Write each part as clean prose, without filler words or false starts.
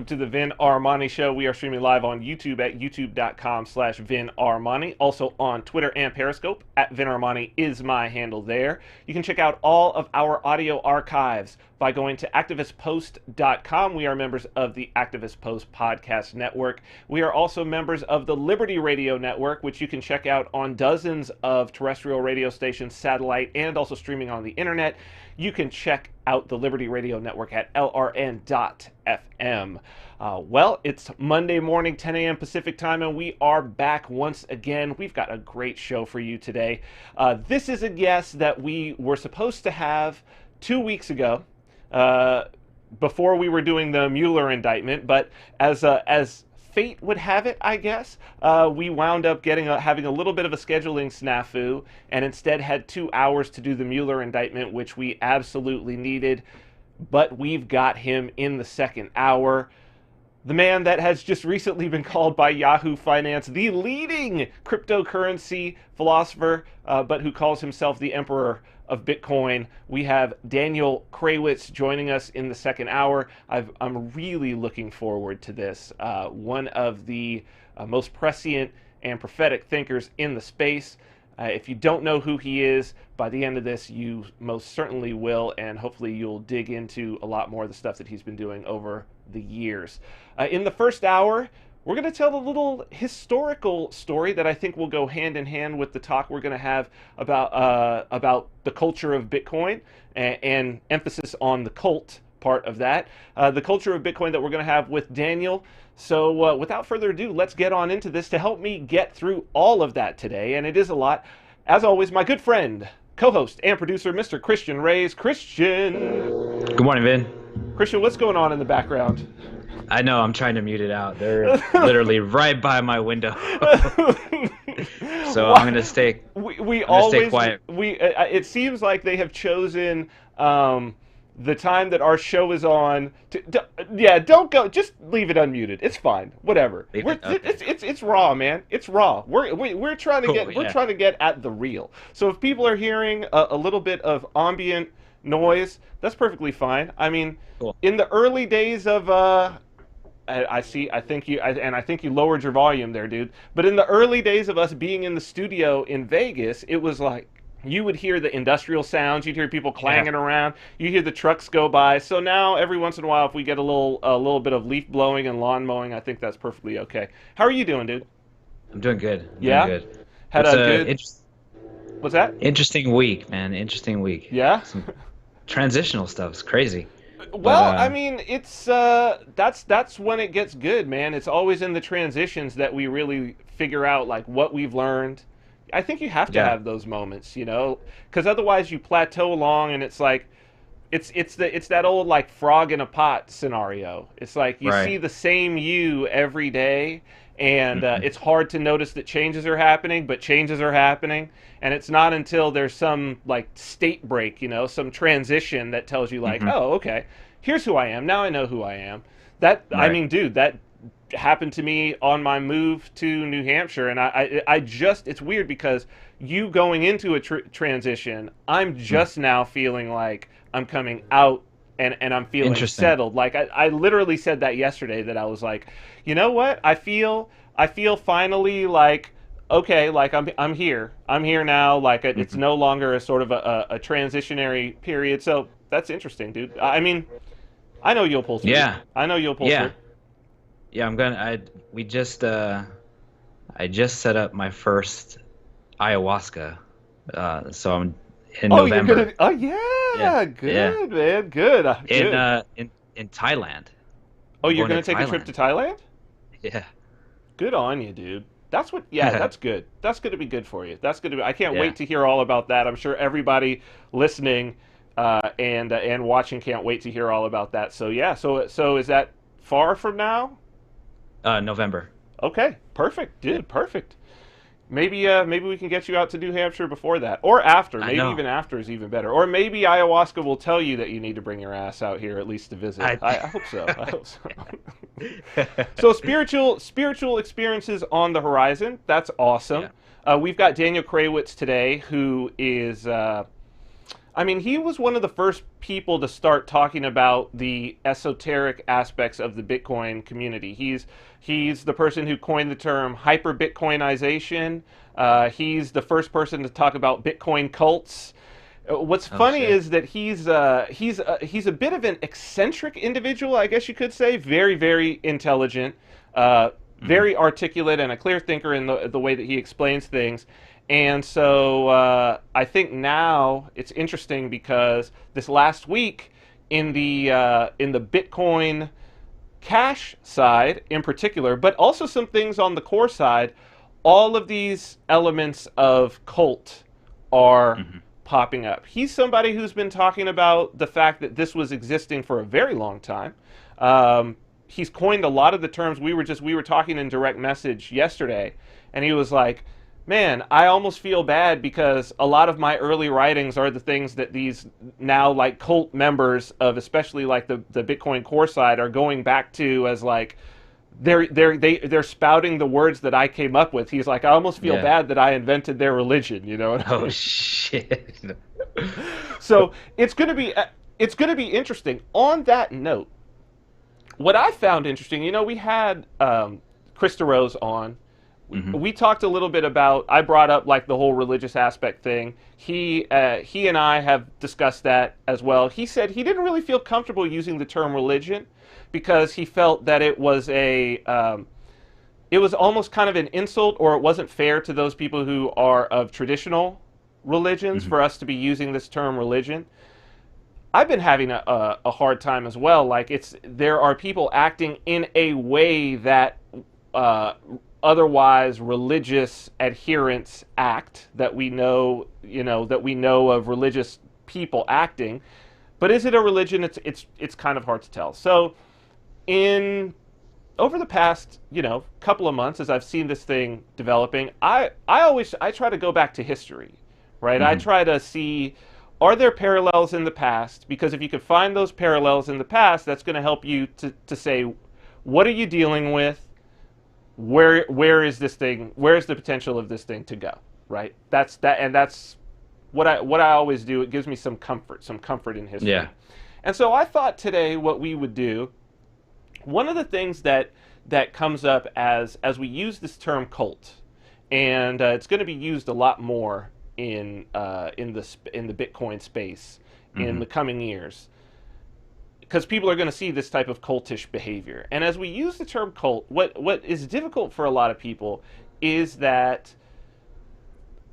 welcome to the Vin Armani Show. We are streaming live on YouTube at youtube.com/Vin Armani. Also on Twitter and Periscope at Vin Armani is my handle there. You can check out all of our audio archives by going to activistpost.com. We are members of the Activist Post Podcast Network. We are also members of the Liberty Radio Network, which you can check out on dozens of terrestrial radio stations, satellite, and also streaming on the internet. You can check out the Liberty Radio Network at lrn.fm. Well, it's Monday morning, 10 a.m. Pacific time, and we are back once again. We've got a great show for you today. This is a guest that we were supposed to have 2 weeks ago, before we were doing the Mueller indictment, but as fate would have it, I guess, we wound up having a little bit of a scheduling snafu, and instead had 2 hours to do the Mueller indictment, which we absolutely needed. But we've got him in the second hour. The man that has just recently been called by Yahoo Finance the leading cryptocurrency philosopher, but who calls himself the emperor of Bitcoin. We have Daniel Krawisz joining us in the second hour. I'm really looking forward to this. One of the most prescient and prophetic thinkers in the space. If you don't know who he is, by the end of this, you most certainly will, and hopefully you'll dig into a lot more of the stuff that he's been doing over the years. In the first hour, we're going to tell a little historical story that I think will go hand in hand with the talk we're going to have about the culture of Bitcoin, and emphasis on the cult part of that. The culture of Bitcoin that we're going to have with Daniel. So without further ado, let's get on into this to help me get through all of that today, and it is a lot. As always, my good friend, co-host, and producer, Mr. Christian Reyes. Christian! Good morning, Vin. Christian, what's going on in the background? I know, I'm trying to mute it out. They're literally right by my window. So I'm gonna stay. We I'm always stay quiet. It seems like they have chosen the time that our show is on. Don't go. Just leave it unmuted. It's fine. Whatever. Okay. It's raw, man. It's raw. We're trying to Cool, get yeah. trying to get at the real. So if people are hearing a little bit of ambient noise, that's perfectly fine. I mean, Cool. in the early days of I think you lowered your volume there, dude. But in the early days of us being in the studio in Vegas, it was like you would hear the industrial sounds, you'd hear people clanging around, you hear the trucks go by. So now every once in a while, if we get a little bit of leaf blowing and lawn mowing, I think that's perfectly okay. How are you doing, dude? I'm doing good. Yeah? Doing good. Had It's a good. What's that? Interesting week, man. Interesting week. Yeah. Some transitional stuff. It's crazy. Well, But, I mean, it's that's when it gets good, man. It's always in the transitions that we really figure out like what we've learned. I think you have to Yeah. have those moments, you know, because otherwise you plateau along, and it's like it's that old like frog in a pot scenario. It's like you Right. see the same you every day, and Mhm. it's hard to notice that changes are happening, but changes are happening, and it's not until there's some like state break, you know, some transition that tells you like, Mhm. oh, okay, here's who I am. Now I know who I am. I Right. mean, dude, that happened to me on my move to New Hampshire, and I just, it's weird because you going into a transition, I'm just now feeling like I'm coming out, and I'm feeling Interesting. settled. Like I literally said that yesterday, that I was like, you know what? I feel finally like, okay, like I'm here now. Like it's no longer a sort of a transitionary period. So that's interesting, dude. I mean, I know you'll pull through. Yeah. I know you'll pull Yeah. through. Yeah, I just set up my first ayahuasca. So I'm in Oh, November. you're gonna. Oh yeah, Yeah, good, yeah. man, good. Good. In Thailand. Oh, you're going gonna to take a trip to Thailand? Yeah. Good on you, dude. That's what. Yeah, that's good. That's going to be good for you. That's going to be. I can't Yeah. wait to hear all about that. I'm sure everybody listening and watching can't wait to hear all about that. So yeah. So is that far from now? November. Okay, perfect, dude. Perfect. Maybe we can get you out to New Hampshire before that, or after. I Maybe know. even after is even better. Or maybe ayahuasca will tell you that you need to bring your ass out here at least to visit. I hope so. I hope so. So spiritual experiences on the horizon. That's awesome. Yeah. We've got Daniel Krawisz today, who is I mean, he was one of the first people to start talking about the esoteric aspects of the Bitcoin community. He's the person who coined the term hyper Bitcoinization. He's the first person to talk about Bitcoin cults. What's Oh funny shit. is that he's a bit of an eccentric individual, I guess you could say. Very, very intelligent, Hmm. very articulate, and a clear thinker in the way that he explains things. And so I think now it's interesting because this last week in the Bitcoin Cash side in particular, but also some things on the core side, all of these elements of cult are Hmm. popping up. He's somebody who's been talking about the fact that this was existing for a very long time. He's coined a lot of the terms. We were talking in direct message yesterday, and he was like, man, I almost feel bad because a lot of my early writings are the things that these now like cult members of especially like the Bitcoin core side are going back to as like they're spouting the words that I came up with. He's like, I almost feel Yeah. bad that I invented their religion, you know what I Oh mean? shit. So it's going to be interesting. On that note, what I found interesting, you know, we had Krista Rose on. Hmm. We talked a little bit about. I brought up like the whole religious aspect thing. He and I have discussed that as well. He said he didn't really feel comfortable using the term religion because he felt that it was almost kind of an insult, or it wasn't fair to those people who are of traditional religions Hmm. for us to be using this term religion. I've been having a hard time as well. Like there are people acting in a way that uh, otherwise religious adherents act, that we know, you know, that we know of religious people acting. But is it a religion? It's kind of hard to tell. So in over the past, you know, couple of months as I've seen this thing developing, I try to go back to history, right? I Hmm. try to see, are there parallels in the past? Because if you can find those parallels in the past, that's going to help you to say, what are you dealing with? Where is this thing? Where's the potential of this thing to go? Right? That's what I always do. It gives me some comfort in Yeah. history. And so I thought today what we would do, one of the things that comes up as we use this term cult, and it's going to be used a lot more in the Bitcoin space in Hmm. the coming years, because people are going to see this type of cultish behavior. And as we use the term cult, what is difficult for a lot of people is that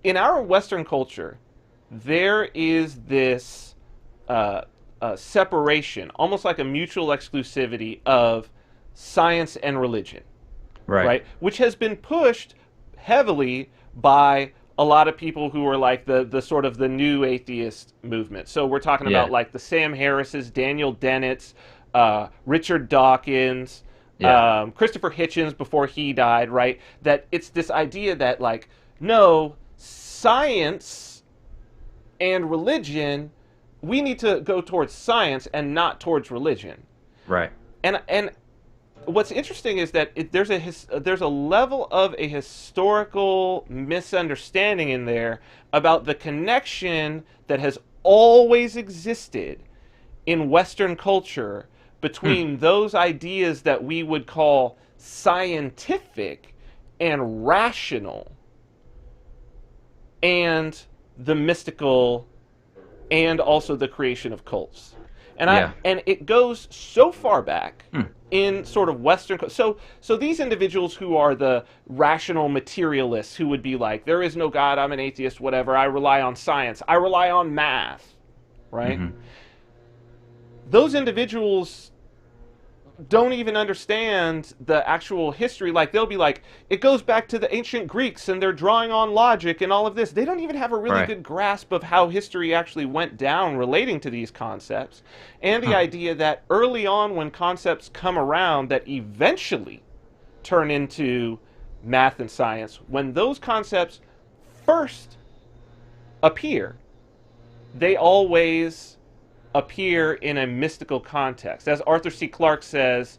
in our Western culture, there is this separation, almost like a mutual exclusivity of science and religion, Right. right? Which has been pushed heavily by a lot of people who are like the sort of the new atheist movement. So we're talking Yeah. about like the Sam Harris's, Daniel Dennett's, Richard Dawkins, Yeah. Christopher Hitchens before he died, right? That it's this idea that like, no, science and religion, we need to go towards science and not towards religion. Right. And what's interesting is that there's a level of a historical misunderstanding in there about the connection that has always existed in Western culture Hmm. between those ideas that we would call scientific and rational and the mystical and also the creation of cults. Yeah. And it goes so far back Hmm. in sort of Western. So these individuals who are the rational materialists who would be like, there is no God, I'm an atheist, whatever. I rely on science. I rely on math, right? Hmm. Those individuals don't even understand the actual history. Like they'll be like, it goes back to the ancient Greeks and they're drawing on logic and all of this. They don't even have a really Right. good grasp of how history actually went down relating to these concepts. And the Huh. idea that early on, when concepts come around that eventually turn into math and science, when those concepts first appear, they always appear in a mystical context. As Arthur C. Clarke says,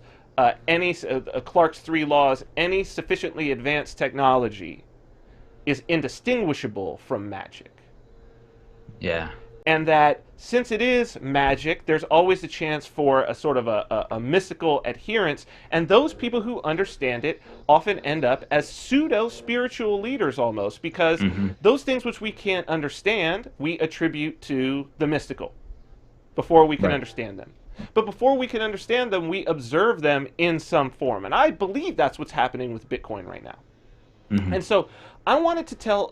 Clarke's three laws: any sufficiently advanced technology is indistinguishable from magic. Yeah. and that since it is magic, there's always a chance for a sort of a mystical adherence, and those people who understand it often end up as pseudo-spiritual leaders almost, because Hmm. those things which we can't understand, we attribute to the mystical before we can Right. understand them. But before we can understand them, we observe them in some form, and I believe that's what's happening with Bitcoin right now. Hmm. And so I wanted to tell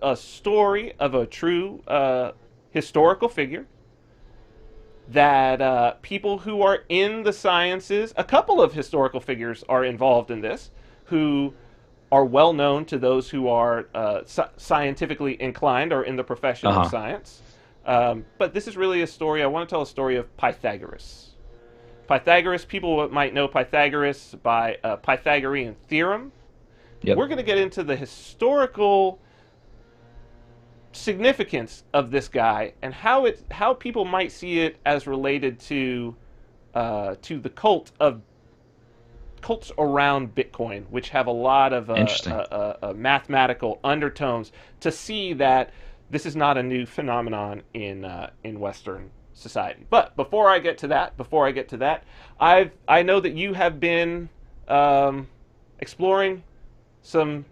a story of a true historical figure that people who are in the sciences, a couple of historical figures are involved in this, who are well known to those who are scientifically inclined or in the profession of Uh-huh. science. But this is really a story, I want to tell a story of Pythagoras. Pythagoras, people might know Pythagoras by Pythagorean theorem. Yep. We're going to get into the historical significance of this guy and how people might see it as related to the cults around Bitcoin, which have a lot of Interesting. mathematical undertones, to see that this is not a new phenomenon in Western society. But before I get to that, I know that you have been exploring some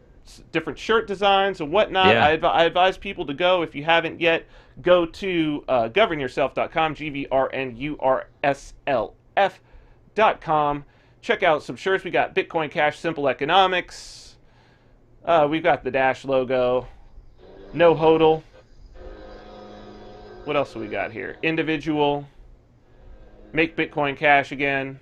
different shirt designs and whatnot. Yeah. I advise people to go, if you haven't yet, go to governyourself.com, GVRNURSLF.com. Check out some shirts. We got Bitcoin Cash, Simple Economics. We've got the Dash logo. No hodl. What else do we got here? Individual. Make Bitcoin Cash again.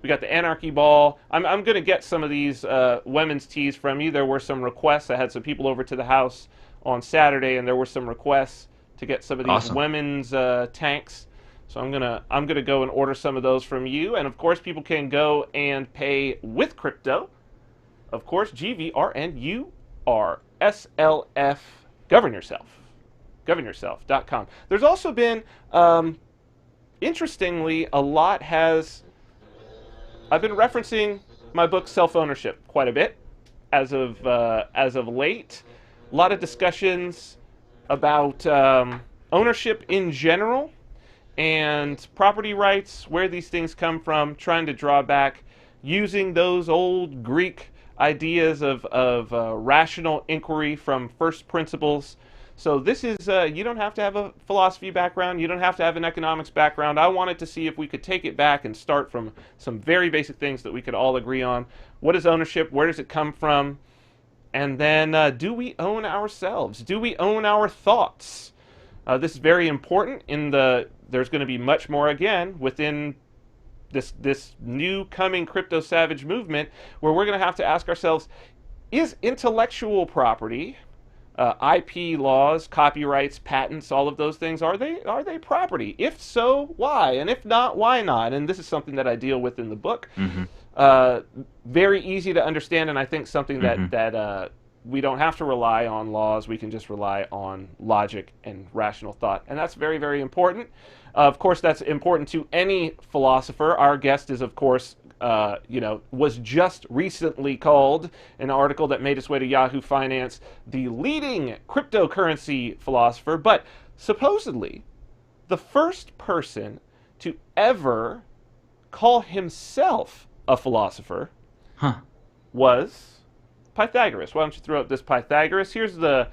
We got the Anarchy Ball. I'm going to get some of these women's tees from you. There were some requests. I had some people over to the house on Saturday, and there were some requests to get some of these Awesome. women's tanks. So I'm gonna go and order some of those from you. And of course, people can go and pay with crypto. Of course, GVRNURSLF. Govern yourself. Governyourself.com. There's also been, interestingly, a lot has. I've been referencing my book Self Ownership quite a bit as of late. A lot of discussions about ownership in general and property rights, where these things come from, trying to draw back using those old Greek ideas of rational inquiry from first principles. So this is, you don't have to have a philosophy background. You don't have to have an economics background. I wanted to see if we could take it back and start from some very basic things that we could all agree on. What is ownership? Where does it come from? And then, do we own ourselves? Do we own our thoughts? This is very important. There's going to be much more again within this new coming crypto savage movement, where we're going to have to ask ourselves: is intellectual property, IP laws, copyrights, patents, all of those things, are they property? If so, why? And if not, why not? And this is something that I deal with in the book. Hmm. Uh, Very easy to understand, and I think something Hmm. that we don't have to rely on laws. We can just rely on logic and rational thought, and that's very, very important. Of course, that's important to any philosopher. Our guest is, of course, was just recently called, an article that made its way to Yahoo Finance, the leading cryptocurrency philosopher, but supposedly the first person to ever call himself a philosopher Huh. was Pythagoras. Why don't you throw up this Pythagoras? Here's the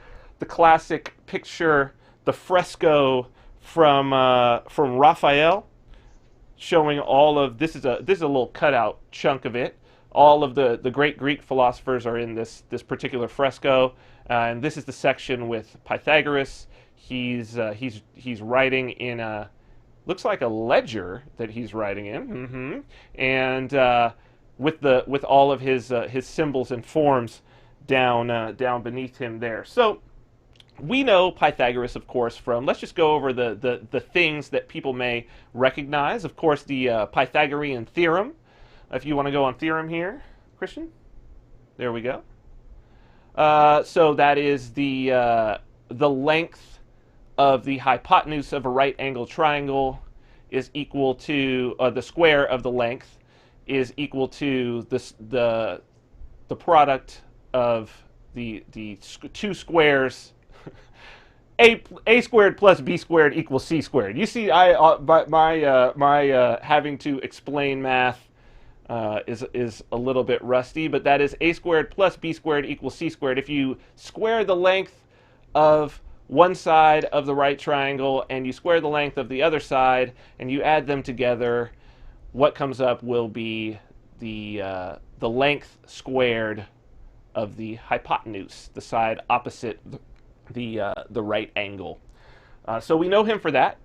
classic picture, the fresco from Raphael, showing all of this is a little cutout chunk of it. All of the great Greek philosophers are in this particular fresco, and this is the section with Pythagoras. He's writing in a, looks like a ledger that he's writing in, and with all of his symbols and forms down beneath him there. So we know Pythagoras, of course, from, let's just go over the things that people may recognize. Of course, the Pythagorean theorem. If you want to go on theorem here, Christian, there we go. So that is the length of the hypotenuse of a right angle triangle is equal to the square of the length is equal to the product of the two squares a squared plus b squared equals c squared. You see, my having to explain math is a little bit rusty, but that is a squared plus b squared equals c squared. If you square the length of one side of the right triangle and you square the length of the other side and you add them together, what comes up will be the length squared of the hypotenuse, the side opposite the right angle. So we know him for that.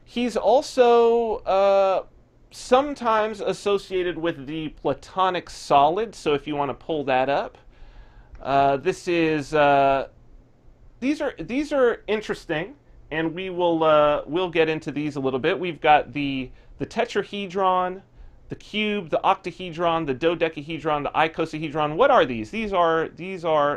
He's also sometimes associated with the Platonic solid. So if you want to pull that up, this is these are interesting, and we'll get into these a little bit. We've got the tetrahedron, the cube, the octahedron, the dodecahedron, the icosahedron. What are these? These are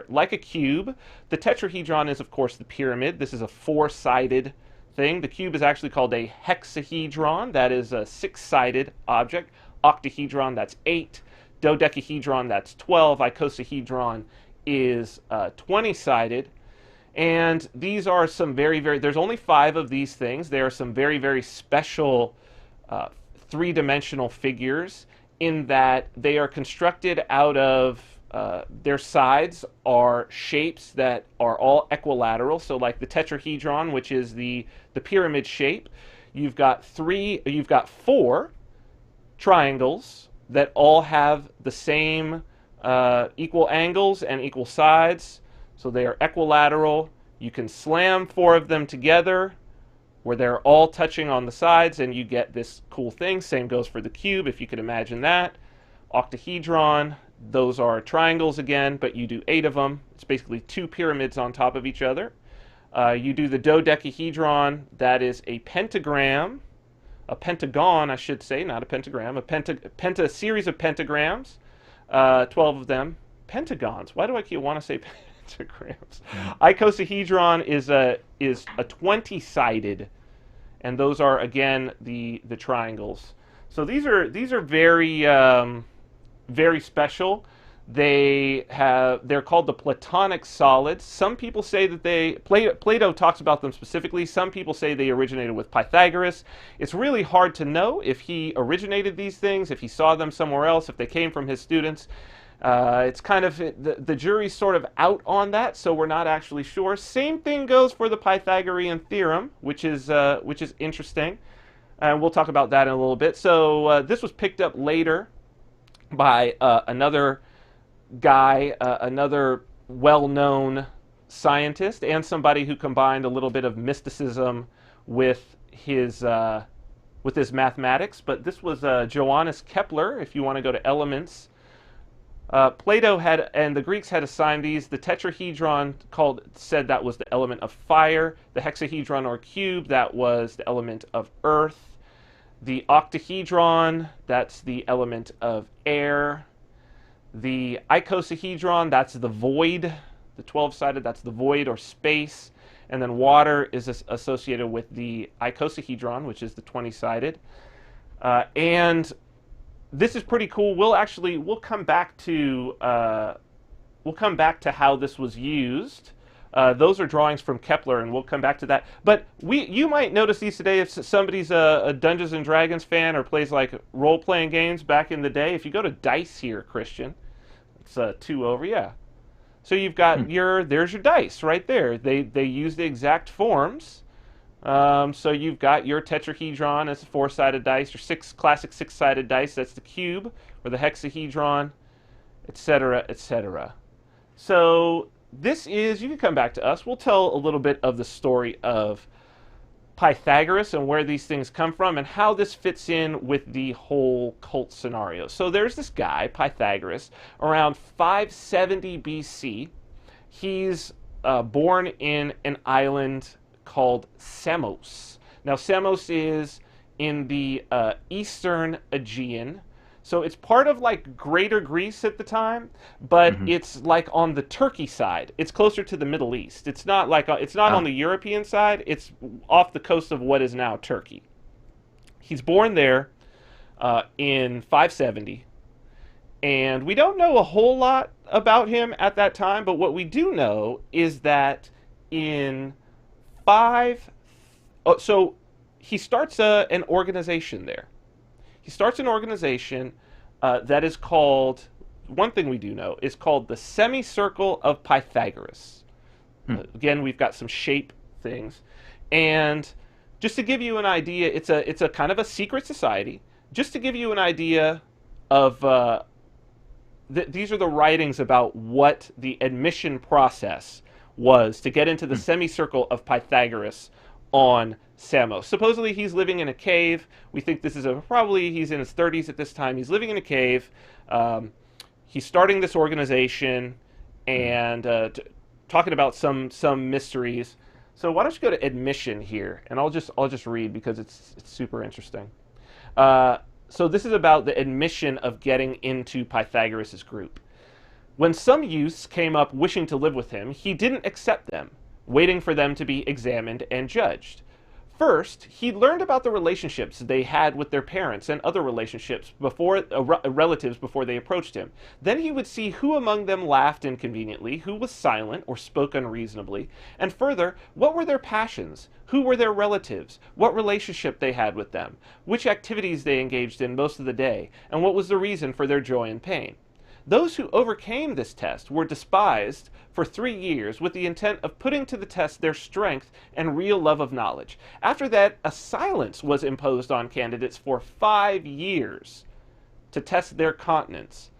like a cube. The tetrahedron is, of course, the pyramid. This is a four-sided thing. The cube is actually called a hexahedron. That is a six-sided object. Octahedron, that's 8. Dodecahedron, that's 12. Icosahedron is 20-sided. And these are some there's only 5 of these things. There are some very, very special three-dimensional figures in that they are constructed out of their sides are shapes that are all equilateral. So like the tetrahedron, which is the pyramid shape, you've got 4 triangles that all have the same equal angles and equal sides. So they are equilateral. You can slam 4 of them together where they're all touching on the sides, and you get this cool thing. Same goes for the cube, if you could imagine that. Octahedron, those are triangles again, but you do 8 of them. It's basically 2 pyramids on top of each other. You do the dodecahedron, that is a pentagram, a pentagon, I should say, not a pentagram, a series of pentagrams, 12 of them. Pentagons, why do I keep want to say pentagrams? Icosahedron is a 20-sided, and those are again the triangles. So these are very very special. They're called the Platonic solids. Some people say that Plato talks about them specifically. Some people say they originated with Pythagoras. It's really hard to know if he originated these things, if he saw them somewhere else, if they came from his students. It's kind of the jury's sort of out on that, so we're not actually sure. Same thing goes for the Pythagorean theorem, which is interesting, and we'll talk about that in a little bit. So this was picked up later by another guy, another well-known scientist, and somebody who combined a little bit of mysticism with his mathematics. But this was Johannes Kepler. If you want to go to Elements. Plato had, and the Greeks had assigned these. The tetrahedron said that was the element of fire. The hexahedron or cube, that was the element of earth. The octahedron, that's the element of air. The icosahedron, that's the void. The 12-sided, that's the void or space. And then water is associated with the icosahedron, which is the 20-sided. And this is pretty cool. We'll come back to how this was used. Those are drawings from Kepler, and we'll come back to that. But you might notice these today if somebody's a Dungeons and Dragons fan or plays like role-playing games back in the day. If you go to dice here, Christian, it's 2 over, yeah. So you've got there's your dice right there. They use the exact forms. So you've got your tetrahedron as a 4-sided dice, your classic 6-sided dice, that's the cube, or the hexahedron, etc., etc. So this is, you can come back to us, we'll tell a little bit of the story of Pythagoras and where these things come from and how this fits in with the whole cult scenario. So there's this guy, Pythagoras, around 570 BC. He's born in an island called Samos. Now Samos is in the eastern Aegean, so it's part of like Greater Greece at the time, but it's like on the Turkey side. It's closer to the Middle East. It's not like on the European side. It's off the coast of what is now Turkey. He's born there in 570, and we don't know a whole lot about him at that time, but what we do know is that in five. Oh, so he starts an organization there. He starts an organization that is called, one thing we do know, is called the Semicircle of Pythagoras. Again, we've got some shape things. And just to give you an idea, it's a kind of a secret society. Just to give you an idea of, these are the writings about what the admission process was to get into the semicircle of Pythagoras on Samos. Supposedly he's living in a cave. We think this is probably he's in his 30s at this time. He's living in a cave. He's starting this organization and talking about some mysteries. So why don't you go to admission here, and I'll just read because it's super interesting. So this is about the admission of getting into Pythagoras' group. When some youths came up wishing to live with him, he didn't accept them, waiting for them to be examined and judged. First, he learned about the relationships they had with their parents and other relationships relatives before they approached him. Then he would see who among them laughed inconveniently, who was silent or spoke unreasonably, and further, what were their passions, who were their relatives, what relationship they had with them, which activities they engaged in most of the day, and what was the reason for their joy and pain. Those who overcame this test were despised for 3 years with the intent of putting to the test their strength and real love of knowledge. After that, a silence was imposed on candidates for 5 years to test their continence.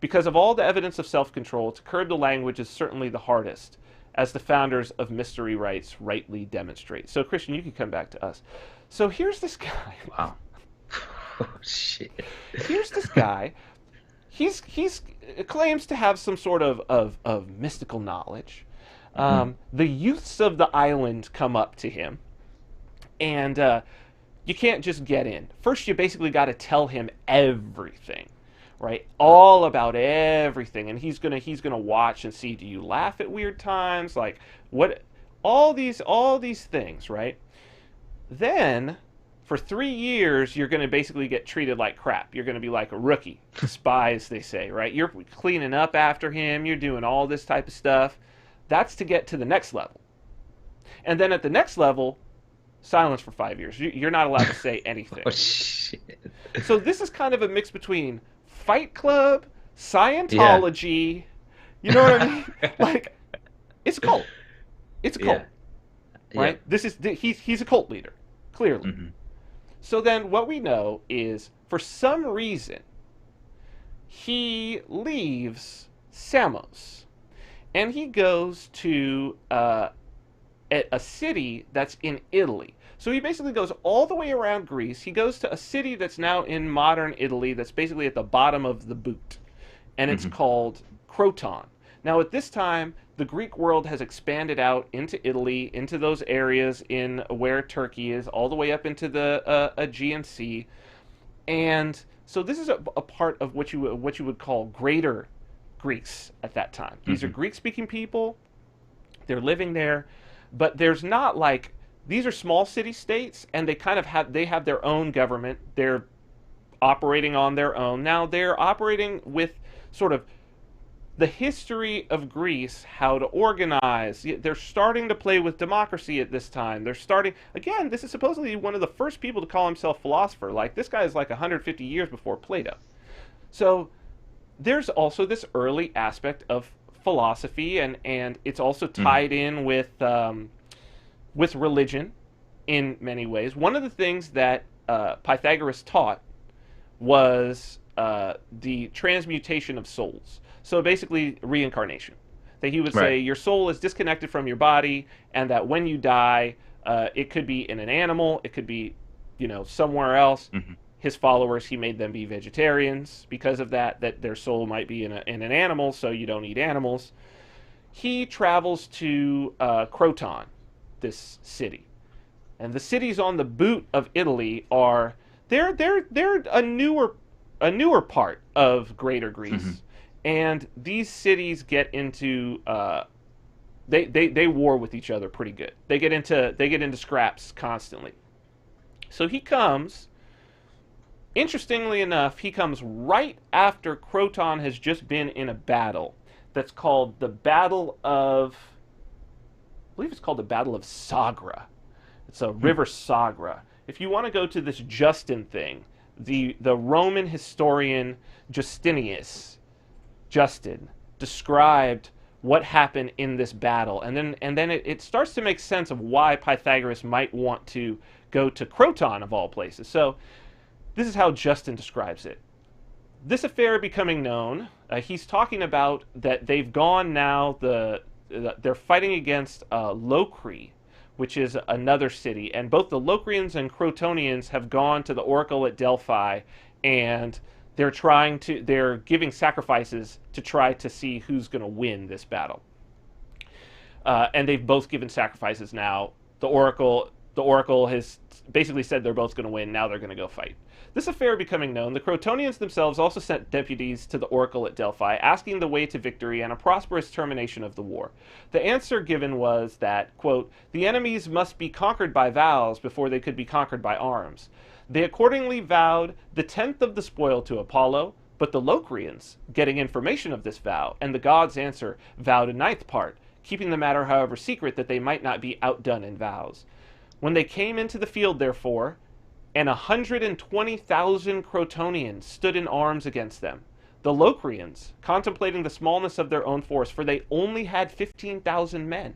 Because of all the evidence of self-control, to curb the language is certainly the hardest, as the founders of mystery rites rightly demonstrate. So, Christian, you can come back to us. So here's this guy. Wow. Oh, shit. Here's this guy. He's claims to have some sort of mystical knowledge. The youths of the island come up to him, and you can't just get in. First, you basically got to tell him everything, right? All about everything, and he's gonna watch and see. Do you laugh at weird times? Like what? All these things, right? Then, for 3 years, you're going to basically get treated like crap. You're going to be like a rookie, despised, they say, right? You're cleaning up after him. You're doing all this type of stuff. That's to get to the next level. And then at the next level, silence for 5 years. You're not allowed to say anything. Oh, shit. So this is kind of a mix between Fight Club, Scientology. You know what I mean? Like, it's a cult. It's a cult, right? Yeah. He's a cult leader, clearly. So then what we know is, for some reason, he leaves Samos, and he goes to a city that's in Italy. So he basically goes all the way around Greece. He goes to a city that's now in modern Italy that's basically at the bottom of the boot, and it's called Croton. Now, at this time, the Greek world has expanded out into Italy, into those areas in where Turkey is, all the way up into the Aegean Sea. And so this is a part of what you would call Greater Greece at that time. These are Greek-speaking people. They're living there, but there's not like, these are small city-states, and they kind of have their own government. They're operating on their own. Now, they're operating with sort of the history of Greece, how to organize. They're starting to play with democracy at this time. They're starting, again, this is supposedly one of the first people to call himself philosopher. Like, this guy is like 150 years before Plato. So there's also this early aspect of philosophy, and it's also tied in with religion in many ways. One of the things that Pythagoras taught was the transmutation of souls. So basically, reincarnation. That he would say your soul is disconnected from your body, and that when you die, it could be in an animal, it could be, somewhere else. His followers, he made them be vegetarians because of that their soul might be in an animal, so you don't eat animals. He travels to Croton, this city, and the cities on the boot of Italy are they're a newer part of Greater Greece. And these cities get into they war with each other pretty good. They get into scraps constantly. So he comes, interestingly enough, he comes right after Croton has just been in a battle that's called the Battle of believe it's called the Battle of Sagra. It's a river Sagra. If you want to go to this Justin thing, the Roman historian Justin described what happened in this battle, and then it starts to make sense of why Pythagoras might want to go to Croton of all places. So this is how Justin describes it. This affair becoming known, he's talking about that they've gone now, they're fighting against Locri, which is another city, and both the Locrians and Crotonians have gone to the oracle at Delphi, and they're giving sacrifices to try to see who's going to win this battle. And they've both given sacrifices now. The oracle has basically said they're both going to win. Now they're going to go fight. This affair becoming known, the Crotonians themselves also sent deputies to the oracle at Delphi, asking the way to victory and a prosperous termination of the war. The answer given was that, quote, the enemies must be conquered by vows before they could be conquered by arms. They accordingly vowed the 10th of the spoil to Apollo, but the Locrians, getting information of this vow, and the god's answer, vowed a 9th part, keeping the matter, however, secret that they might not be outdone in vows. When they came into the field, therefore, and 120,000 Crotonians stood in arms against them, the Locrians, contemplating the smallness of their own force, for they only had 15,000 men,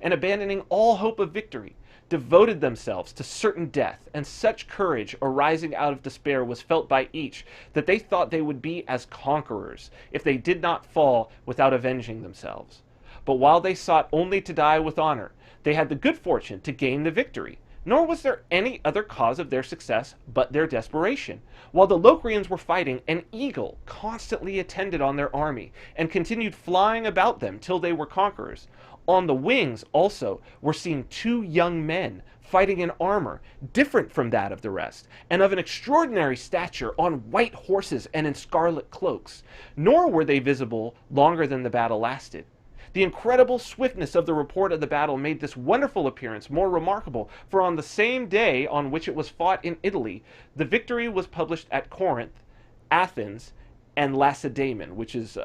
and abandoning all hope of victory, devoted themselves to certain death, and such courage arising out of despair was felt by each, that they thought they would be as conquerors, if they did not fall without avenging themselves. But while they sought only to die with honor, they had the good fortune to gain the victory, nor was there any other cause of their success but their desperation. While the Locrians were fighting, an eagle constantly attended on their army, and continued flying about them till they were conquerors. On the wings also were seen 2 young men fighting in armor, different from that of the rest, and of an extraordinary stature, on white horses and in scarlet cloaks. Nor were they visible longer than the battle lasted. The incredible swiftness of the report of the battle made this wonderful appearance more remarkable, for on the same day on which it was fought in Italy, the victory was published at Corinth, Athens, and Lacedaemon, which is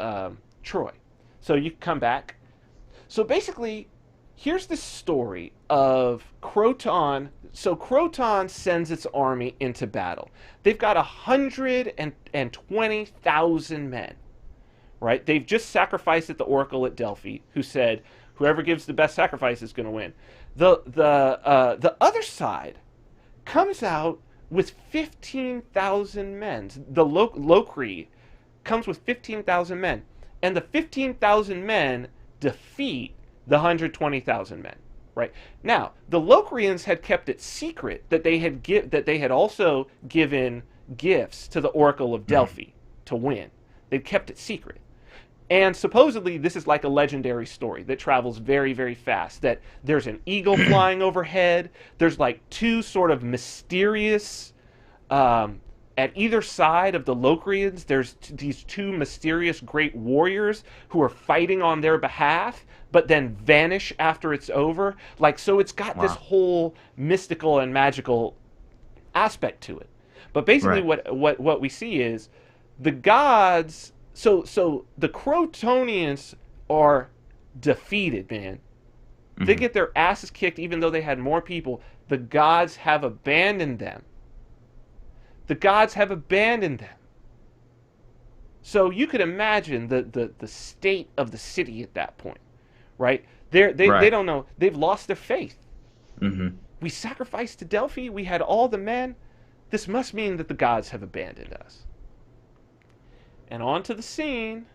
Troy. So you can come back. So basically, here's the story of Croton. So Croton sends its army into battle. They've got 120,000 men. Right? They've just sacrificed at the oracle at Delphi, who said, whoever gives the best sacrifice is going to win. The other side comes out with 15,000 men. The Locri comes with 15,000 men. And the 15,000 men defeat the 120,000 men. Right? Now, the Locrians had kept it secret that they had also given gifts to the oracle of Delphi to win. They'd kept it secret. And supposedly this is like a legendary story that travels very, very fast, that there's an eagle flying overhead. There's like 2 sort of mysterious, at either side of the Locrians, there's these 2 mysterious great warriors who are fighting on their behalf, but then vanish after it's over. Like, so it's got this whole mystical and magical aspect to it. But basically what we see is the gods. So the Crotonians are defeated, man. They get their asses kicked even though they had more people. The gods have abandoned them. The gods have abandoned them. So you could imagine the state of the city at that point, right? They don't know. They've lost their faith. We sacrificed to Delphi. We had all the men. This must mean that the gods have abandoned us. And onto the scene,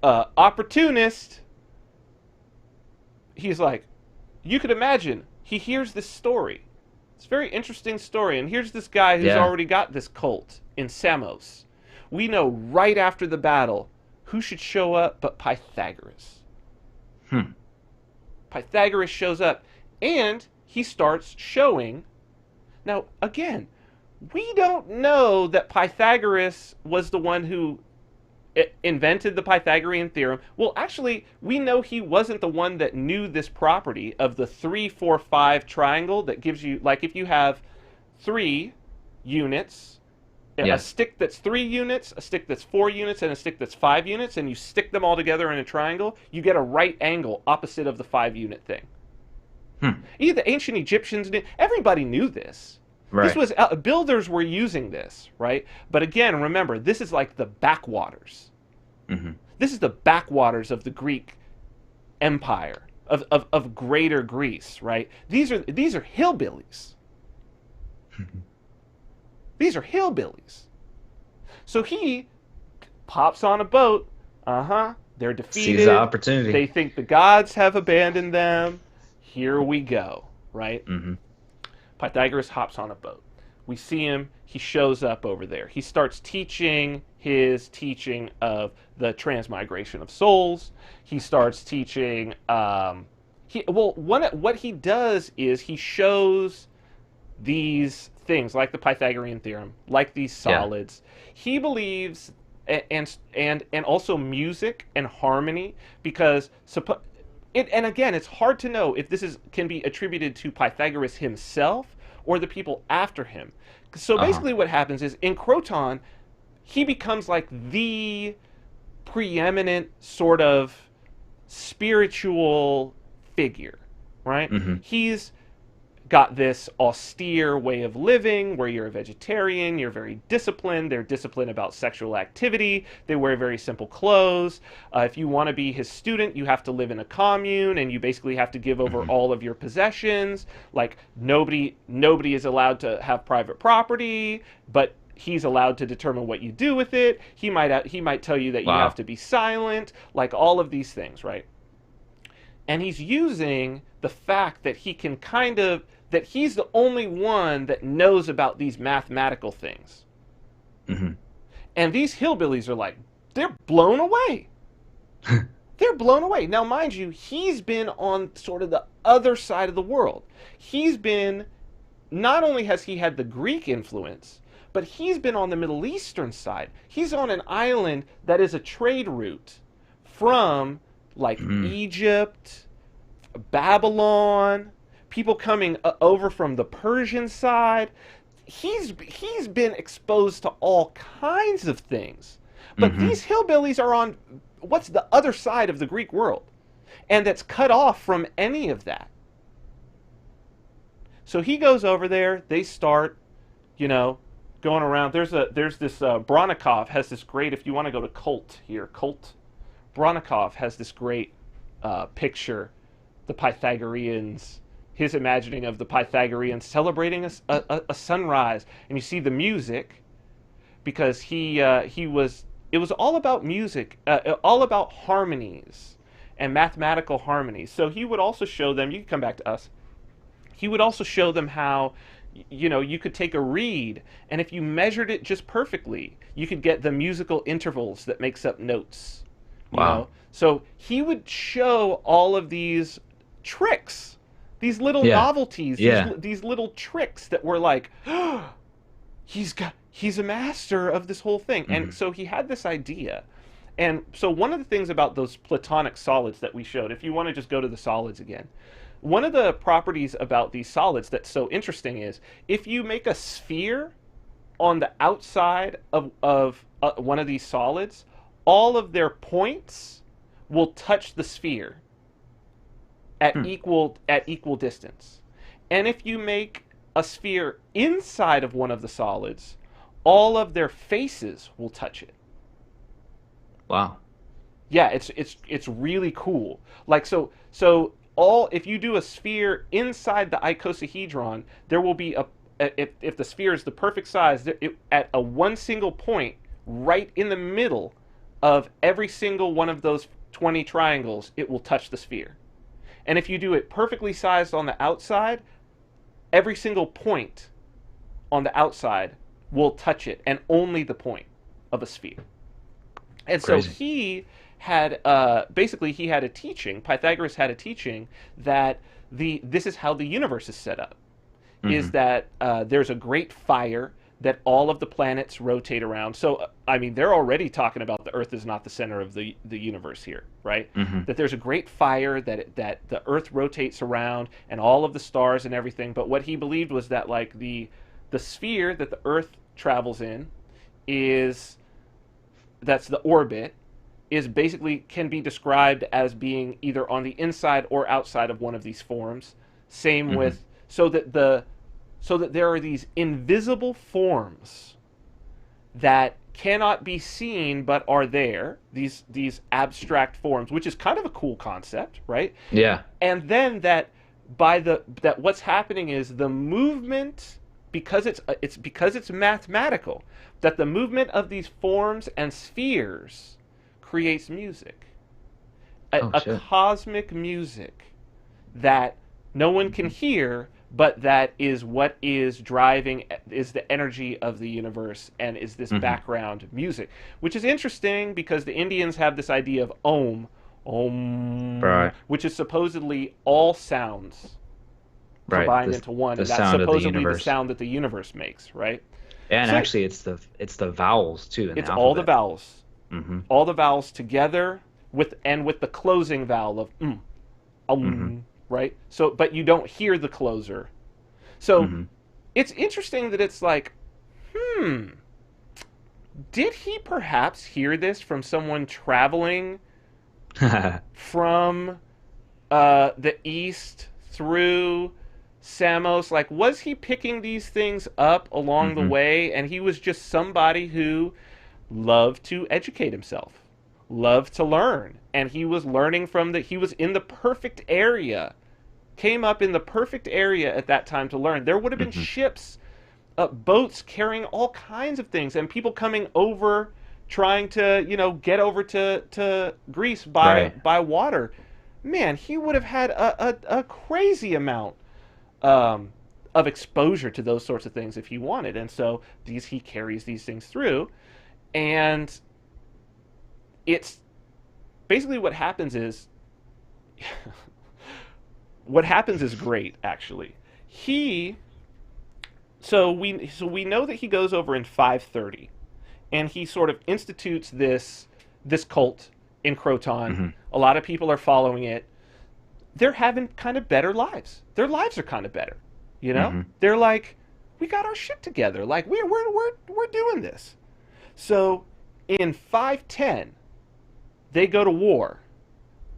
opportunist. He's like, you could imagine, he hears this story. It's a very interesting story. And here's this guy who's already got this cult in Samos. We know right after the battle who should show up but Pythagoras. Pythagoras shows up, and he starts showing. Now, again, we don't know that Pythagoras was the one who invented the Pythagorean theorem. Well, actually, we know he wasn't the one that knew this property of the 3, 4, 5 triangle that gives you, like, if you have 3 units A Yeah. stick that's 3 units, a stick that's 4 units, and a stick that's 5 units, and you stick them all together in a triangle, you get a right angle opposite of the 5 unit thing. Hmm. Either the ancient Egyptians did. Everybody knew this. This Right. was builders were using this, right? But again, remember, this is like the backwaters. Hmm. This is the backwaters of the Greek Empire, of greater Greece, right? These are hillbillies. These are hillbillies. So he pops on a boat. They're Seize the defeated. opportunity. They think the gods have abandoned them. Here we go, right? Hmm. Pythagoras hops on a boat. We see him. He shows up over there. He starts teaching his teaching of the transmigration of souls. He starts teaching. What he does is he shows these things like the Pythagorean theorem, like these Yeah. solids. He believes, and also music and harmony, because and again, it's hard to know if can be attributed to Pythagoras himself or the people after him. So Uh-huh. basically, what happens is in Croton, he becomes like the preeminent sort of spiritual figure, right? Hmm. He's got this austere way of living where you're a vegetarian, you're very disciplined, they're disciplined about sexual activity, they wear very simple clothes. If you want to be his student, you have to live in a commune and you basically have to give over Hmm. all of your possessions. Like nobody is allowed to have private property, but he's allowed to determine what you do with it. He might tell you that you have Wow. to be silent, like all of these things, right? And he's using the fact that he can that he's the only one that knows about these mathematical things. Hmm. And these hillbillies are like, they're blown away. They're blown away. Now, mind you, he's been on sort of the other side of the world. He's been, not only has he had the Greek influence, but he's been on the Middle Eastern side. He's on an island that is a trade route from like Mm. Egypt, Babylon, people coming over from the Persian side. He's been exposed to all kinds of things. But Hmm. these hillbillies are on what's the other side of the Greek world, and that's cut off from any of that. So he goes over there. They start, you know, going around. There's this Bronikov has this great. If you want to go to Cult here, Cult Bronikov has this great picture, the Pythagoreans, his imagining of the Pythagoreans celebrating a sunrise, and you see the music because it was all about music, all about harmonies and mathematical harmonies. So he would also show them. You can come back to us. He would also show them how you could take a reed, and if you measured it just perfectly, you could get the musical intervals that makes up notes. Wow. So he would show all of these tricks, these little Yeah. novelties, Yeah. these little tricks that were like, he's a master of this whole thing. And Hmm. so he had this idea. And so one of the things about those platonic solids that we showed, if you want to just go to the solids again, one of the properties about these solids that's so interesting is if you make a sphere on the outside of one of these solids, all of their points will touch the sphere Hmm. at equal distance. And if you make a sphere inside of one of the solids, all of their faces will touch it. Wow. Yeah, it's really cool. Like so all if you do a sphere inside the icosahedron, there will be if the sphere is the perfect size, at a one single point right in the middle of every single one of those 20 triangles, it will touch the sphere. And if you do it perfectly sized on the outside, every single point on the outside will touch it, and only the point of a sphere. And so Crazy. he had basically he had a teaching. Pythagoras had a teaching that this is how the universe is set up. Is Hmm. that there's a great fire that all of the planets rotate around. So I mean, they're already talking about the Earth is not the center of the universe here, right? Hmm. That there's a great fire that the Earth rotates around and all of the stars and everything. But what he believed was that like the sphere that the Earth travels in is that's the orbit is basically can be described as being either on the inside or outside of one of these forms. Same Hmm. with so that there are these invisible forms that cannot be seen but are there. These abstract forms, which is kind of a cool concept, right? Yeah. And then that what's happening is the movement, because it's mathematical, that the movement of these forms and spheres creates music, Oh a shit. cosmic music that no one can hear, but that is what is driving, is the energy of the universe, and is this Hmm. background music, which is interesting because the Indians have this idea of om, Right. which is supposedly all sounds Right. combined into one, The and that's sound of the supposedly the universe. sound that the universe makes, right? And So actually, it's the vowels too in the it's all the alphabet. vowels, Hmm. together with the closing vowel of Hmm. right? So, but you don't hear the closer. So Hmm. it's interesting that it's like, hmm, did he perhaps hear this from someone traveling from the east through Samos? Like, was he picking these things up along the Hmm. way, and he was just somebody who loved to educate himself, loved to learn, and he was learning from he was in the perfect area, came up in the perfect area at that time to learn. There would have been Hmm. ships, boats carrying all kinds of things, and people coming over trying to get over to Greece Right. by water. Man, he would have had a crazy amount um, of exposure to those sorts of things if he wanted, and so he carries these things through, and it's basically what happens is great actually. He we know that he goes over in 530, and he sort of institutes this cult in Croton. Hmm. A lot of people are following it. They're having kind of better lives. Their lives are kind of better. Hmm. They're like, we got our shit together. Like we're doing this. So in 510, they go to war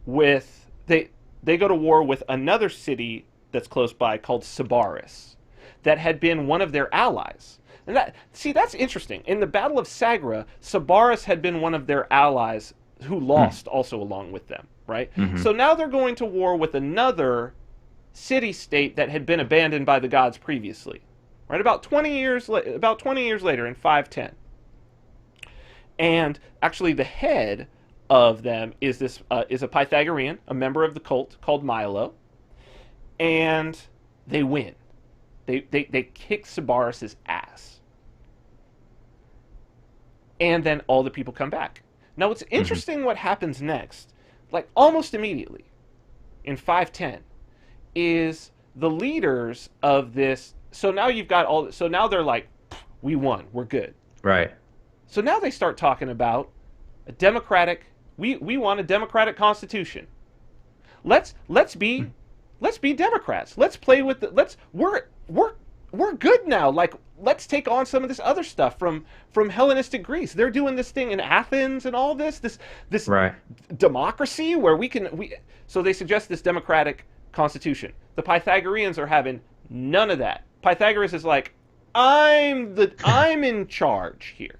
with they go to war with another city that's close by called Sybaris, that had been one of their allies. And that's interesting. In the Battle of Sagra, Sybaris had been one of their allies who lost also along with them, right? Hmm. So now they're going to war with another city state that had been abandoned by the gods previously. Right? About 20 years later in 510. And actually the head of them is a Pythagorean, a member of the cult called Milo, and they win. They kick Sybaris' ass. And then all the people come back. Now, it's Hmm. interesting what happens next, like almost immediately in 510, is the leaders of this. So now you've got all. So now they're like, we won, we're good. Right. So now they start talking about a democratic. We want a democratic constitution. Let's be Democrats. Let's play with the let's we're good now. Like let's take on some of this other stuff from Hellenistic Greece. They're doing this thing in Athens and all this Right. democracy where we so they suggest this democratic constitution. The Pythagoreans are having none of that. Pythagoras is like, I'm in charge here.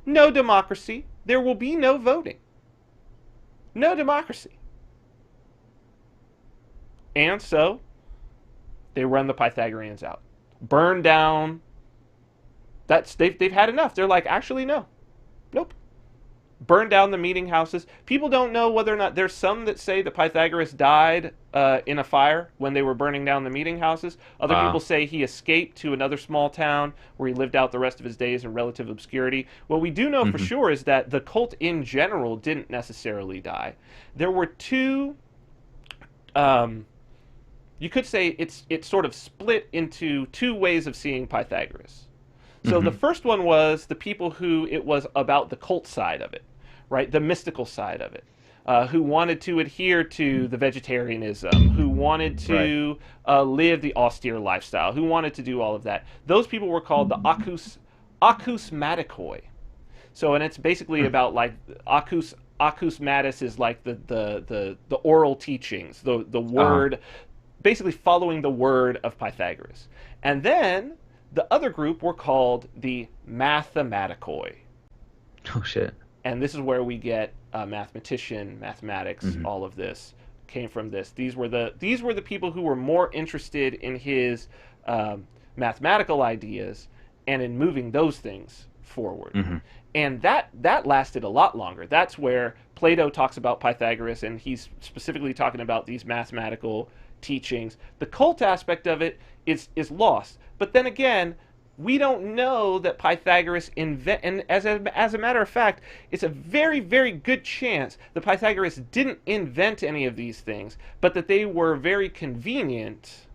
No democracy. There will be no voting. No democracy. And so they run the Pythagoreans out. Burn down. They've had enough. They're like, actually no. Nope. Burn down the meeting houses. People don't know whether or not there's some that say that Pythagoras died in a fire when they were burning down the meeting houses. Other people Wow. say he escaped to another small town where he lived out the rest of his days in relative obscurity. What we do know for Hmm. sure is that the cult in general didn't necessarily die. There were two um, you could say it's sort of split into two ways of seeing Pythagoras. So the Hmm. first one was the people who it was about the cult side of it, right? The mystical side of it, who wanted to adhere to the vegetarianism, who wanted Right. to live the austere lifestyle, who wanted to do all of that. Those people were called the Acus akusmatikoi. So, and it's basically about like akusmatis is like the oral teachings, the Uh-huh. word, basically following the word of Pythagoras. And then the other group were called the mathematikoi. Oh shit. And this is where we get mathematician, mathematics, Hmm. all of this came from this. These were the people who were more interested in his mathematical ideas and in moving those things forward. Hmm. And that lasted a lot longer. That's where Plato talks about Pythagoras, and he's specifically talking about these mathematical teachings. The cult aspect of it is lost. But then again, we don't know that Pythagoras and as a matter of fact, it's a very, very good chance that Pythagoras didn't invent any of these things, but that they were very convenient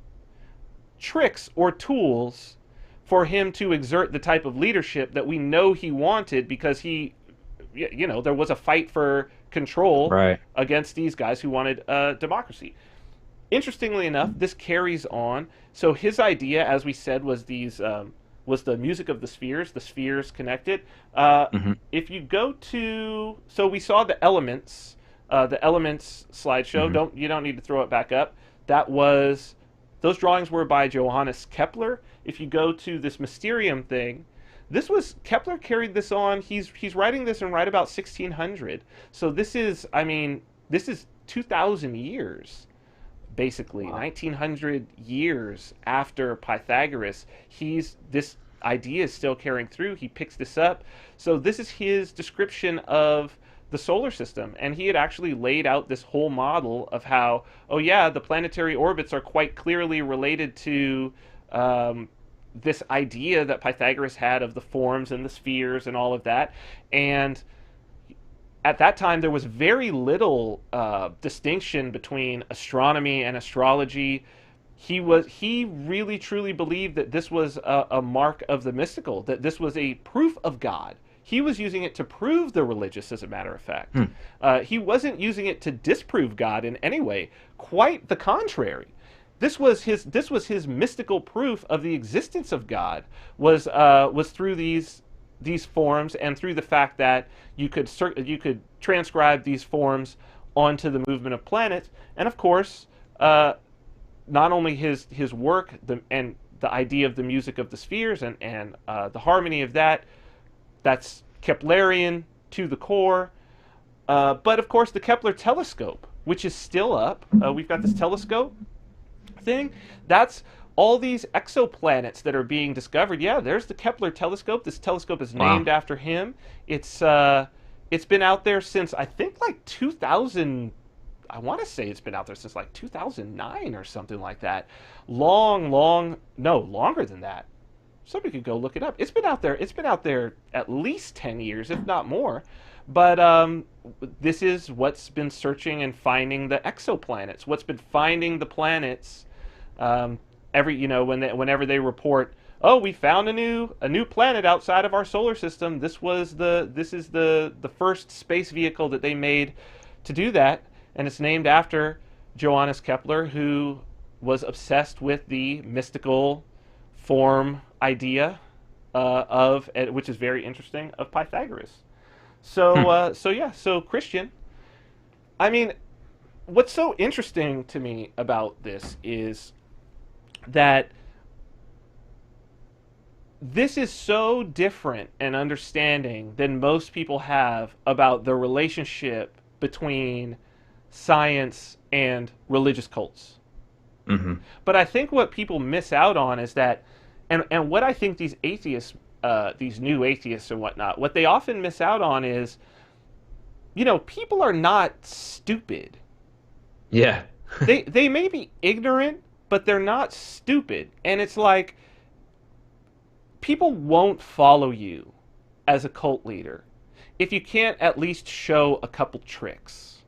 tricks or tools for him to exert the type of leadership that we know he wanted, because there was a fight for control Right. against these guys who wanted democracy. Interestingly enough, this carries on. So his idea, as we said, was the music of the spheres connected. Hmm. If you go to, so we saw the elements slideshow. Hmm. You don't need to throw it back up. That was those drawings were by Johannes Kepler. If you go to this Mysterium thing, this was Kepler carried this on. He's writing this in right about 1600. So this is, I mean, this is 2,000 years basically Wow. 1900 years after Pythagoras. He's this idea is still carrying through. He picks this up. So this is his description of the solar system, and he had actually laid out this whole model of how, oh yeah, the planetary orbits are quite clearly related to this idea that Pythagoras had of the forms and the spheres and all of that. And at that time there was very little distinction between astronomy and astrology. He really truly believed that this was a mark of the mystical, that this was a proof of God. He was using it to prove the religious, as a matter of fact. Hmm. He wasn't using it to disprove God in any way. Quite the contrary. This was his mystical proof of the existence of God, was through these forms, and through the fact that you could transcribe these forms onto the movement of planets. And of course, not only his work, and the idea of the music of the spheres, and the harmony of that's Keplerian to the core. But of course, the Kepler telescope, which is still up. We've got this telescope thing. That's all these exoplanets that are being discovered. Yeah, there's the Kepler telescope. This telescope is Wow. named after him. It's been out there since, I think, like 2000. I want to say it's been out there since like 2009 or something like that. No, longer than that. Somebody could go look it up. It's been out there. It's been out there at least 10 years, if not more. But this is what's been searching and finding the exoplanets. What's been finding the planets. Um, whenever they report, oh, we found a new planet outside of our solar system. This is the first space vehicle that they made to do that, and it's named after Johannes Kepler, who was obsessed with the mystical form idea which is very interesting, of Pythagoras. Hmm. So Christian, I mean, what's so interesting to me about this is that this is so different an understanding than most people have about the relationship between science and religious cults. Hmm. But I think what people miss out on is that, and what I think these atheists, these new atheists and whatnot, what they often miss out on is, people are not stupid. Yeah. They may be ignorant, but they're not stupid. And it's like, people won't follow you as a cult leader if you can't at least show a couple tricks.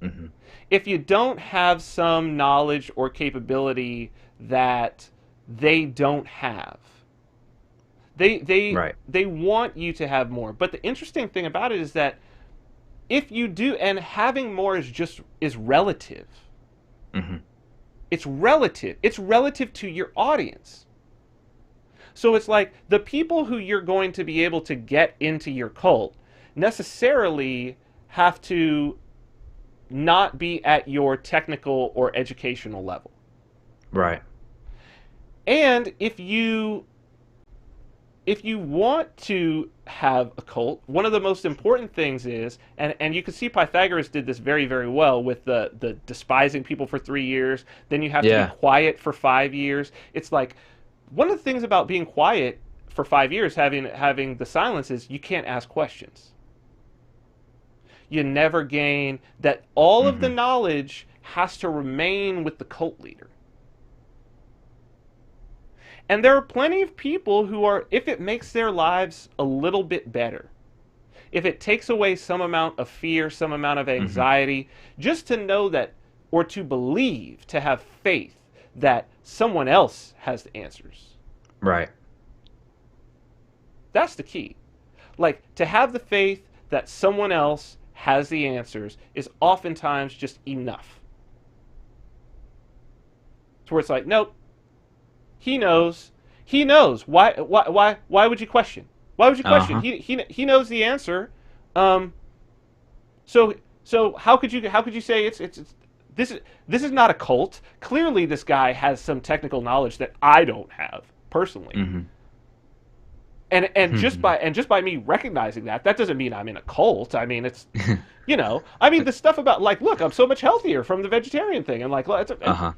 Hmm. If you don't have some knowledge or capability that they don't have. They they Right. they want you to have more. But the interesting thing about it is that if you do, and having more is relative. Hmm. It's relative. It's relative to your audience. So it's like the people who you're going to be able to get into your cult necessarily have to not be at your technical or educational level. Right. And if you want to have a cult, one of the most important things is, and you can see Pythagoras did this very, very well with the despising people for 3 years, then you have to be Yeah. quiet for 5 years. It's like, one of the things about being quiet for 5 years, having the silence, is you can't ask questions. You never gain that. All of the Hmm. knowledge has to remain with the cult leader. And there are plenty of people who are, if it makes their lives a little bit better, if it takes away some amount of fear, some amount of Hmm. anxiety, just to know that, or to believe, to have faith that someone else has the answers. Right. That's the key. Like, to have the faith that someone else has the answers is oftentimes just enough. It's where it's like, nope, he knows. He knows. Why would you question? Why would you question? Uh-huh. He knows the answer. Um, so how could you say it's this is not a cult? Clearly, this guy has some technical knowledge that I don't have personally. Hmm. And just by me recognizing that doesn't mean I'm in a cult. I mean, I mean the stuff about, like, look, I'm so much healthier from the vegetarian thing, and like, Uh-huh.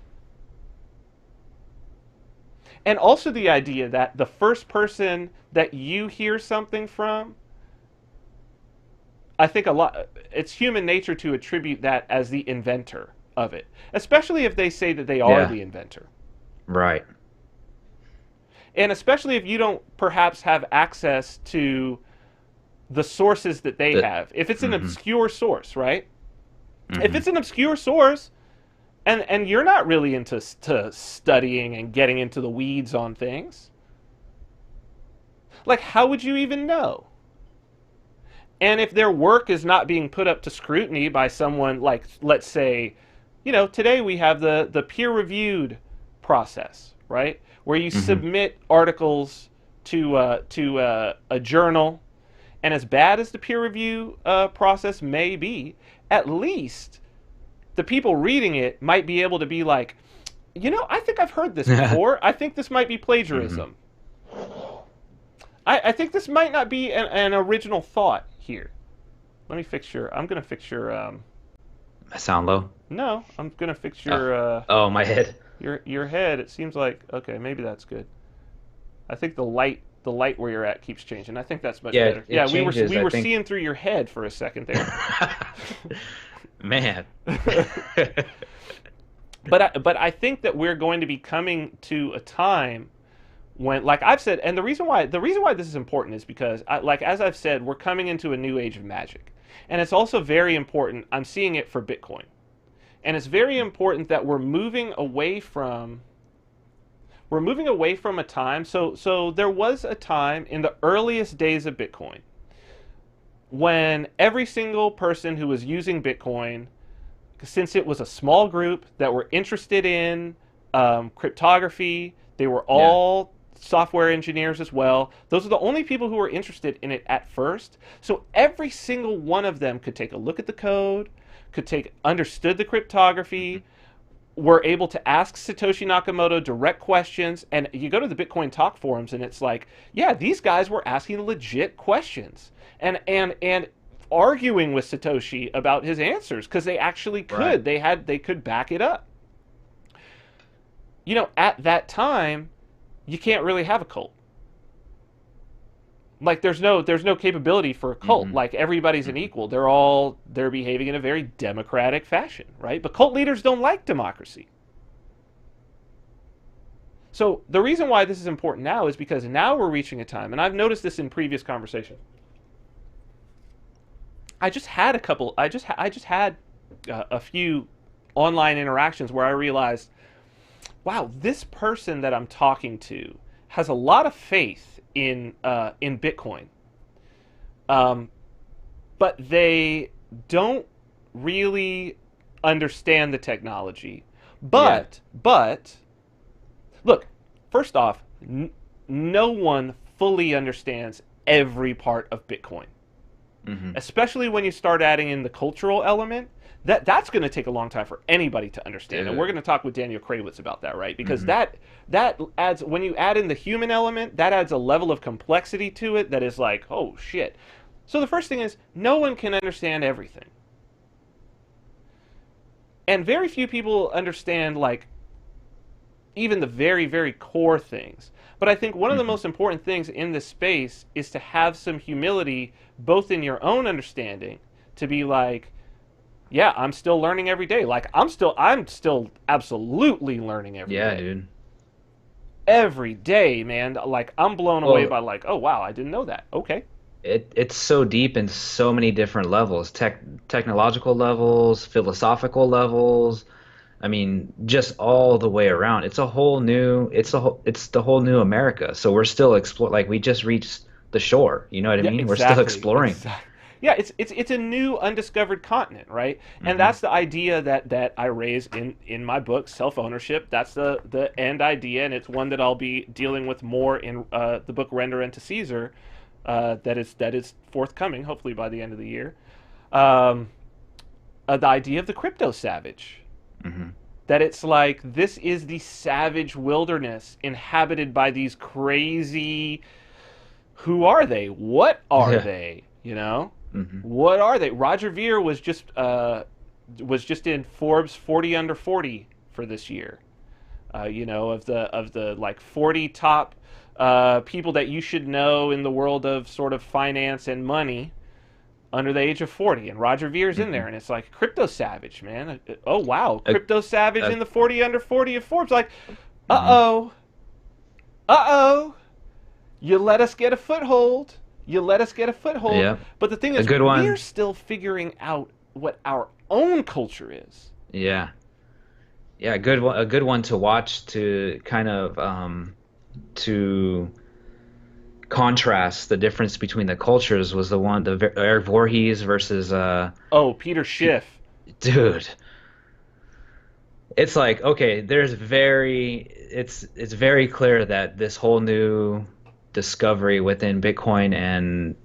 and also the idea that the first person that you hear something from, I think a lot, it's human nature to attribute that as the inventor of it, especially if they say that they are Yeah. the inventor. Right. And especially if you don't perhaps have access to the sources that they The have. If it's an hmm obscure source, right? If hmm it's an obscure source, and you're not really into to studying and getting into the weeds on things, like, how would you even know? And if their work is not being put up to scrutiny by someone, like, let's say, today we have the peer reviewed process, right? Where you hmm submit articles to a journal, and as bad as the peer review process may be, at least the people reading it might be able to be like, I think I've heard this before. I think this might be hmm plagiarism. I think this might not be an original thought here. Let me fix your. I'm gonna fix your. Sound low? No, I'm gonna fix Oh. your Oh, my head. your head. It seems like, okay. Maybe that's good. I think the light where you're at keeps changing. I think that's much Yeah, better. it Yeah, we were changes, we I were think. seeing through your head for a second there. Man. But I think that we're going to be coming to a time when, like I've said, and the reason why this is important is because, like, as I've said, we're coming into a new age of magic, and it's also very important. I'm seeing it for Bitcoin, and it's very important that we're moving away from a time. So there was a time in the earliest days of Bitcoin when every single person who was using Bitcoin, since it was a small group that were interested in cryptography, they were Yeah. all software engineers as well. Those are the only people who were interested in it at first. So every single one of them could take a look at the code, understood the cryptography, were able to ask Satoshi Nakamoto direct questions. And you go to the Bitcoin Talk forums, and it's like, yeah, these guys were asking legit questions and arguing with Satoshi about his answers because they actually Right. could. They could back it up. At that time, you can't really have a cult. Like, there's no capability for a cult. hmm Like, everybody's an hmm equal. They're behaving in a very democratic fashion, right? But cult leaders don't like democracy. So the reason why this is important now is because now we're reaching a time, and I've noticed this in previous conversations. I just had a few online interactions where I realized, wow, this person that I'm talking to has a lot of faith in Bitcoin, um, but they don't really understand the technology. Yeah. But look, first off, no one fully understands every part of Bitcoin, Hmm. especially when you start adding in the cultural element. That's going to take a long time for anybody to understand, and we're Dude. going to talk with Daniel Krawisz about that, right? Because Hmm. that adds, when you add in the human element, that adds a level of complexity to it that is like, oh shit. So the first thing is, no one can understand everything, and very few people understand like even the very, very core things. But I think one of the Hmm. most important things in this space is to have some humility, both in your own understanding, to be like, yeah, I'm still learning every day. Like I'm still absolutely learning Yeah, dude. every day, man. Like I'm blown away Well, by like, oh wow, I didn't know that. Okay, it's so deep in so many different levels, technological levels, philosophical levels. I mean, just all the way around. It's the whole new America. So we're still explore like we just reached the shore. You know what I yeah, mean? We're still exactly, exploring. exactly. Yeah, it's a new undiscovered continent, right? And Hmm. that's the idea that I raise in my book, Self Ownership. That's the end idea, and it's one that I'll be dealing with more in the book Render Unto Caesar, that is forthcoming, hopefully by the end of the year. Um, the idea of the crypto savage. Hmm. That it's like this is the savage wilderness inhabited by these crazy. Who are they? What are Yeah. they? You know, Hmm. what are they? Roger Ver was just in Forbes 40 under 40 for this year. Of the like 40 top people that you should know in the world of sort of finance and money under the age of 40, and Roger Vere's in there, Hmm. and it's like Crypto Savage, man. Oh wow, A, Crypto Savage a, in the 40 under 40 of Forbes. Like, uh hmm. oh, uh oh, you let us get a foothold. You let us get a foothold. Yeah. But the thing A is, good we're one. still figuring out what our own culture is. Yeah. Yeah, a good one to watch to kind of to contrast the difference between the cultures was Eric Voorhees versus Oh, Peter P Schiff. dude. It's like, okay, it's very clear that this whole new discovery within Bitcoin and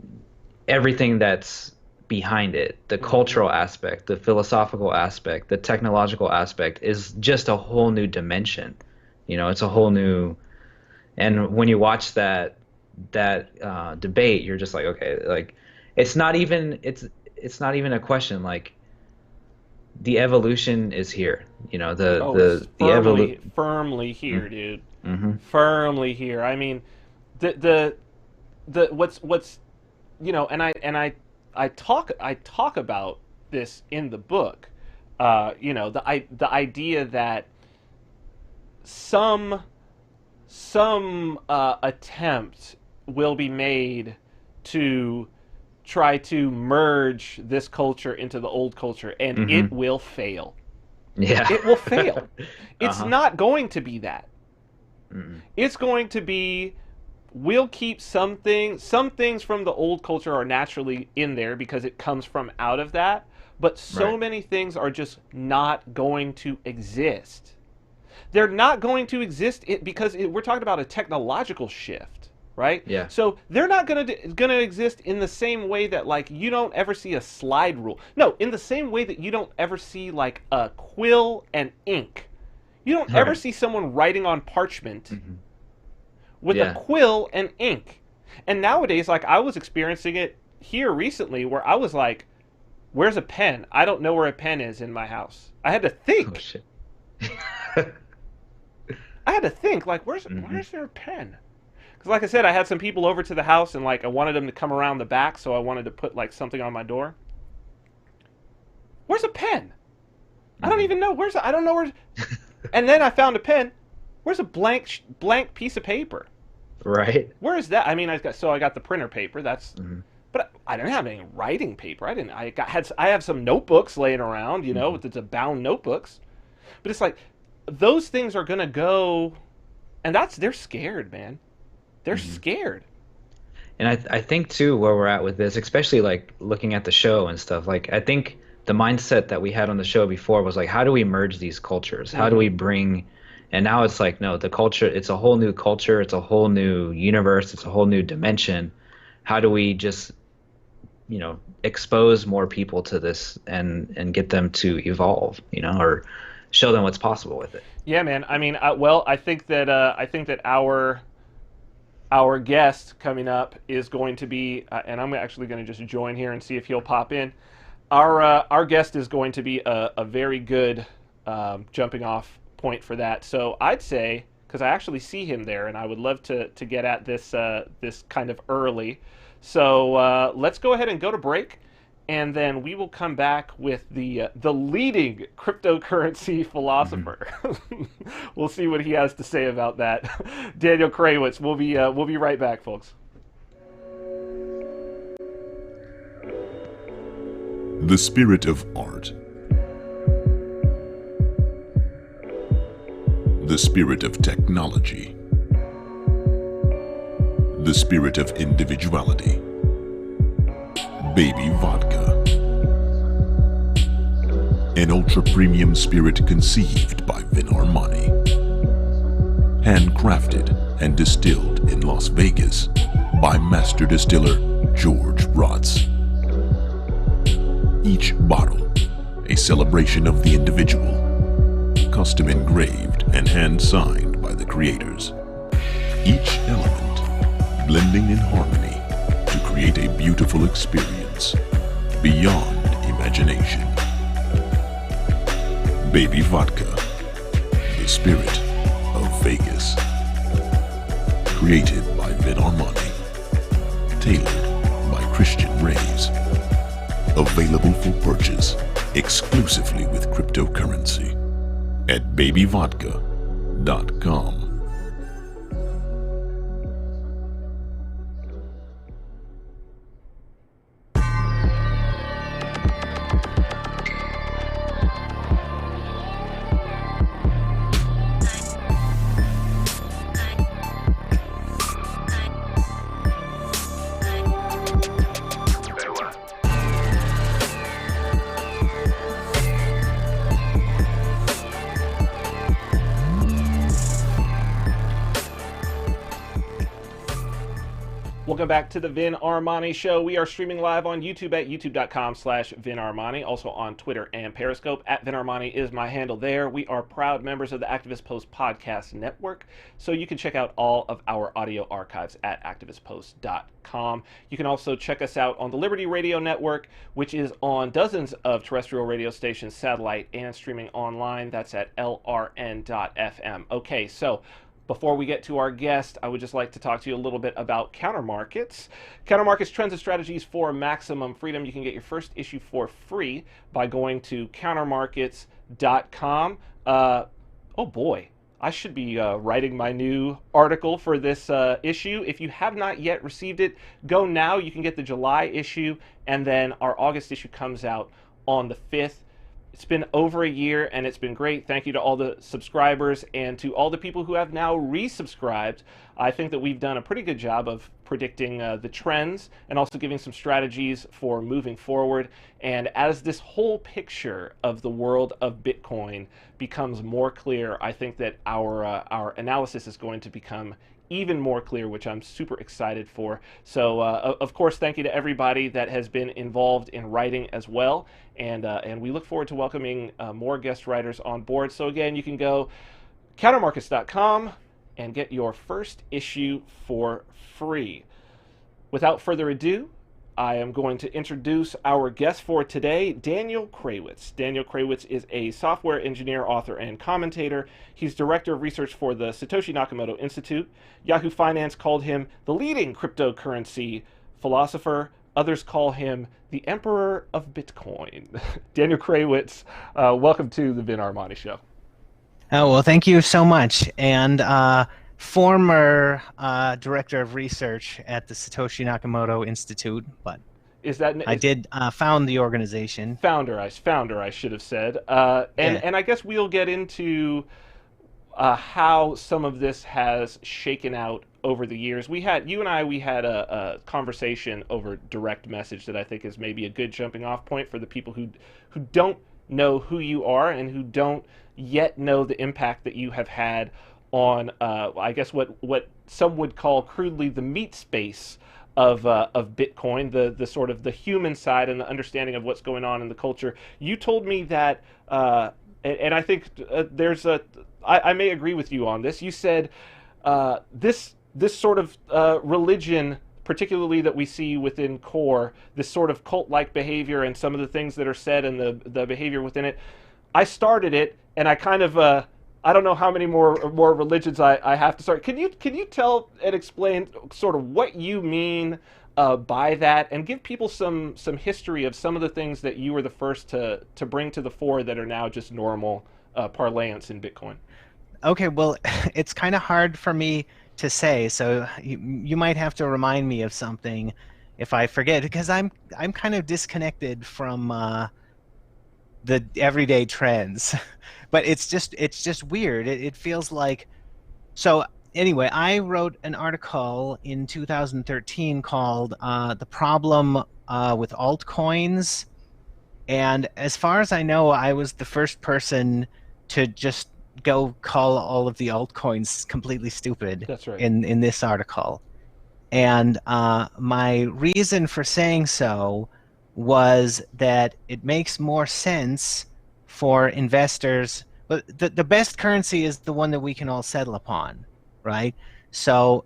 everything that's behind it, the Mm-hmm. cultural aspect, the philosophical aspect, the technological aspect is just a whole new dimension. You know, it's a whole new, and when you watch that debate, you're just like, okay, like it's not even a question. Like the evolution is here. You know, Oh, it's the evolu firmly mm, here, dude. mm-hmm, Firmly here. I mean, the what's and I talk about this in the book. The idea that some attempt will be made to try to merge this culture into the old culture, and it mm-hmm, will fail. yeah, It will fail. It's uh-huh, not going to be that. mm-mm, It's going to be, we'll keep some things from the old culture are naturally in there because it comes from out of that, but so right, many things are just not going to exist. They're not going to exist because we're talking about a technological shift, right? yeah, So they're not gonna exist in the same way that like you don't ever see a slide rule. No, in the same way that you don't ever see like a quill and ink. You don't ever right, see someone writing on parchment hmm, with a yeah, quill and ink. And nowadays, like I was experiencing it here recently, where I was like, "Where's a pen? I don't know where a pen is in my house." I had to oh think. shit, I had to think like, "Where's hmm, where's there a pen?" Because like I said, I had some people over to the house, and like I wanted them to come around the back, so I wanted to put like something on my door. Where's a pen? I don't hmm. even know. I don't know where. And then I found a pen. Where's a blank piece of paper? Right, Where is that? I mean, I got the printer paper. hmm, But I didn't have any writing paper. I didn't. I have some notebooks laying around. hmm, It's a bound notebooks. But it's like those things are gonna go, and they're scared, man. They're hmm. scared. And I think too where we're at with this, especially like looking at the show and stuff, like I think the mindset that we had on the show before was like, how do we merge these cultures? How do Mm-hmm. we bring And now it's like, no, the culture, it's a whole new culture, it's a whole new universe, it's a whole new dimension. How do we just, expose more people to this and get them to evolve, or show them what's possible with it? Yeah, man. I mean, well, I think that our guest coming up is going to be, and I'm actually going to just join here and see if he'll pop in. Our guest is going to be a very good jumping off point for that. So I'd say, because I actually see him there, and I would love to get at this kind of early. So let's go ahead and go to break, and then we will come back with the leading cryptocurrency philosopher. We'll see what he has to say about that. Daniel Krawisz. We'll be right back, folks. The spirit of art. The spirit of technology. The spirit of individuality. Baby Vodka. An ultra-premium spirit conceived by Vin Armani. Handcrafted and distilled in Las Vegas by master distiller George Rotz. Each bottle, a celebration of the individual, custom engraved and hand-signed by the creators. Each element blending in harmony to create a beautiful experience beyond imagination. Baby Vodka, the spirit of Vegas. Created by Vin Armani. Tailored by Christian Rays. Available for purchase exclusively with cryptocurrency at babyvodka.com. Welcome back to the Vin Armani Show. We are streaming live on YouTube at youtube.com/Vin Armani. Also on Twitter and Periscope. At Vin Armani is my handle there. We are proud members of the Activist Post Podcast Network, so you can check out all of our audio archives at activistpost.com. You can also check us out on the Liberty Radio Network, which is on dozens of terrestrial radio stations, satellite, and streaming online. That's at lrn.fm. Okay, so before we get to our guest, I would just like to talk to you a little bit about Counter Markets. Counter Markets, Trends and Strategies for Maximum Freedom. You can get your first issue for free by going to countermarkets.com. Oh boy, I should be writing my new article for this issue. If you have not yet received it, go now. You can get the July issue, and then our August issue comes out on the 5th. It's been over a year, and it's been great. Thank you to all the subscribers and to all the people who have now resubscribed. I think that we've done a pretty good job of predicting the trends and also giving some strategies for moving forward. And as this whole picture of the world of Bitcoin becomes more clear, I think that our analysis is going to become even more clear, which I'm super excited for. So, of course, thank you to everybody that has been involved in writing as well. And we look forward to welcoming more guest writers on board. So again, you can go countermarkets.com and get your first issue for free. Without further ado, I am going to introduce our guest for today, Daniel Krawisz. Daniel Krawisz is a software engineer, author, and commentator. He's director of research for the Satoshi Nakamoto Institute. Yahoo Finance called him the leading cryptocurrency philosopher. Others call him the Emperor of Bitcoin. Daniel Krawisz, welcome to the Vin Armani Show. Oh, well, thank you so much. And former director of research at the Satoshi Nakamoto Institute, but I did found the organization. Founder, I should have said. And I guess we'll get into how some of this has shaken out over the years. We had a conversation over direct message that I think is maybe a good jumping off point for the people who don't know who you are and who don't yet know the impact that you have had on, I guess, what some would call crudely the meat space of Bitcoin, the sort of the human side and the understanding of what's going on in the culture. You told me that, and I think there's I may agree with you on this. You said this sort of religion, particularly that we see within Core, this sort of cult-like behavior and some of the things that are said and the behavior within it. I started it, and I kind of I don't know how many more religions I have to start. Can you tell and explain sort of what you mean by that, and give people some history of some of the things that you were the first to bring to the fore that are now just normal parlance in Bitcoin? Okay, well, it's kind of hard for me to say, so you might have to remind me of something if I forget, because I'm kind of disconnected from the everyday trends. But it's just weird. It feels like, so anyway, I wrote an article in 2013 called "The Problem with Altcoins," and as far as I know, I was the first person to just go call all of the altcoins completely stupid. That's right. In this article. And my reason for saying so was that it makes more sense for investors. But the best currency is the one that we can all settle upon, right? So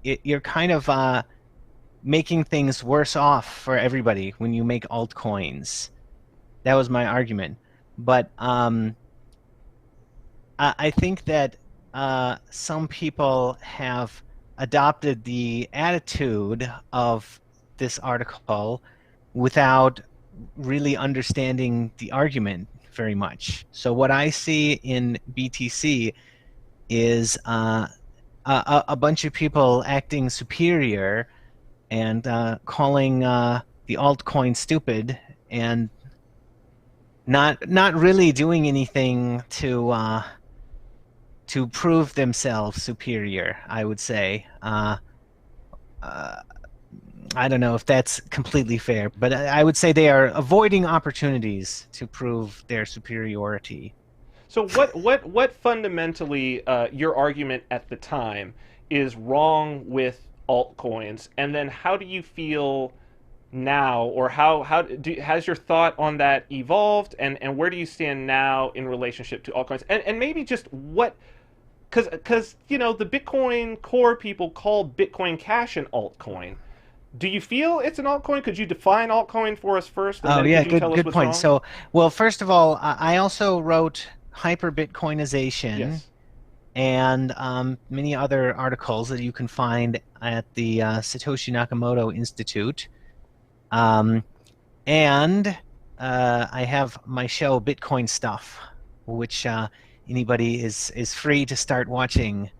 you're kind of making things worse off for everybody when you make altcoins. That was my argument. But I think that some people have adopted the attitude of this article without really understanding the argument very much. So what I see in BTC is a bunch of people acting superior and calling the altcoin stupid and not really doing anything to prove themselves superior, I would say. I don't know if that's completely fair, but I would say they are avoiding opportunities to prove their superiority. So what fundamentally your argument at the time is wrong with altcoins, and then how do you feel now, or has your thought on that evolved, and where do you stand now in relationship to altcoins, and maybe just what, because the Bitcoin Core people call Bitcoin Cash an altcoin. Do you feel it's an altcoin? Could you define altcoin for us first? And Oh then yeah, could you tell us good what's point. wrong? So, well, first of all, I also wrote Hyper Bitcoinization. Yes. And many other articles that you can find at the Satoshi Nakamoto Institute. And I have my show Bitcoin Stuff, which anybody is free to start watching.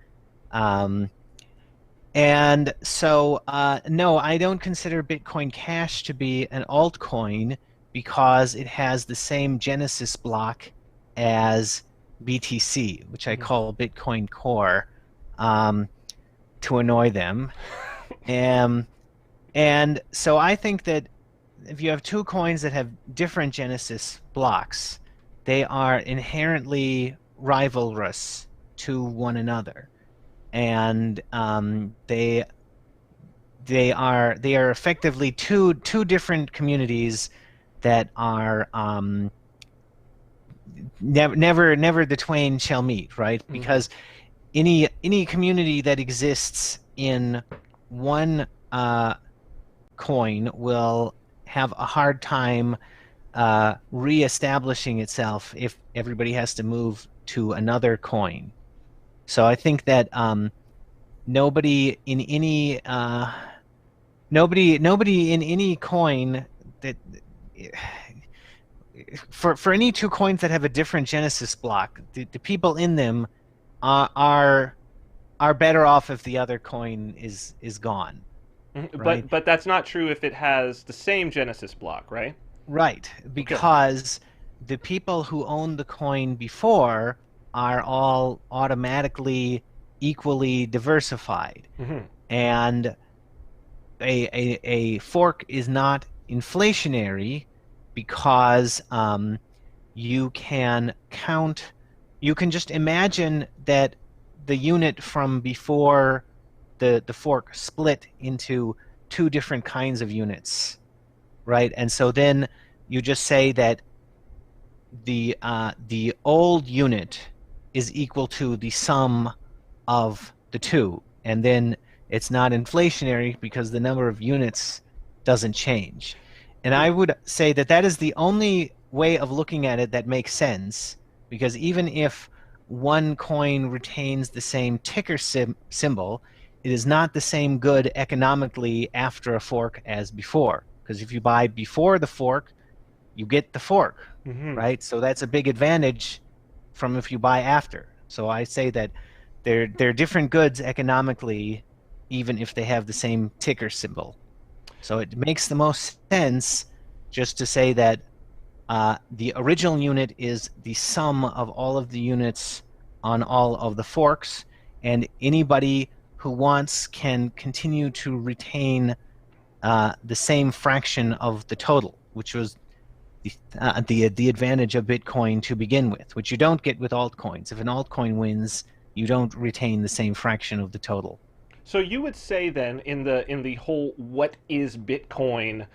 And so, no, I don't consider Bitcoin Cash to be an altcoin because it has the same genesis block as BTC, which I call Bitcoin Core, to annoy them. And so I think that if you have two coins that have different genesis blocks, they are inherently rivalrous to one another, and they are effectively two different communities that are never the twain shall meet, right? Mm-hmm. Because any community that exists in one coin will have a hard time reestablishing itself if everybody has to move to another coin. So I think that nobody in any coin that for any two coins that have a different genesis block, the people in them are better off if the other coin is gone. Mm-hmm. Right? But that's not true if it has the same genesis block, right? Right, because the people who owned the coin before are all automatically equally diversified. Mm-hmm. And a fork is not inflationary because you can count, you can just imagine that the unit from before the fork split into two different kinds of units, right? And so then you just say that the old unit is equal to the sum of the two, and then it's not inflationary because the number of units doesn't change. And I would say that that is the only way of looking at it that makes sense, because even if one coin retains the same ticker symbol, it is not the same good economically after a fork as before. Because if you buy before the fork, you get the fork, right? So that's a big advantage from if you buy after. So I say that they're different goods economically, even if they have the same ticker symbol. So it makes the most sense just to say that the original unit is the sum of all of the units on all of the forks, and anybody who wants can continue to retain the same fraction of the total, which was the advantage of Bitcoin to begin with, which you don't get with altcoins. If an altcoin wins, you don't retain the same fraction of the total. So you would say then in the whole what is Bitcoin,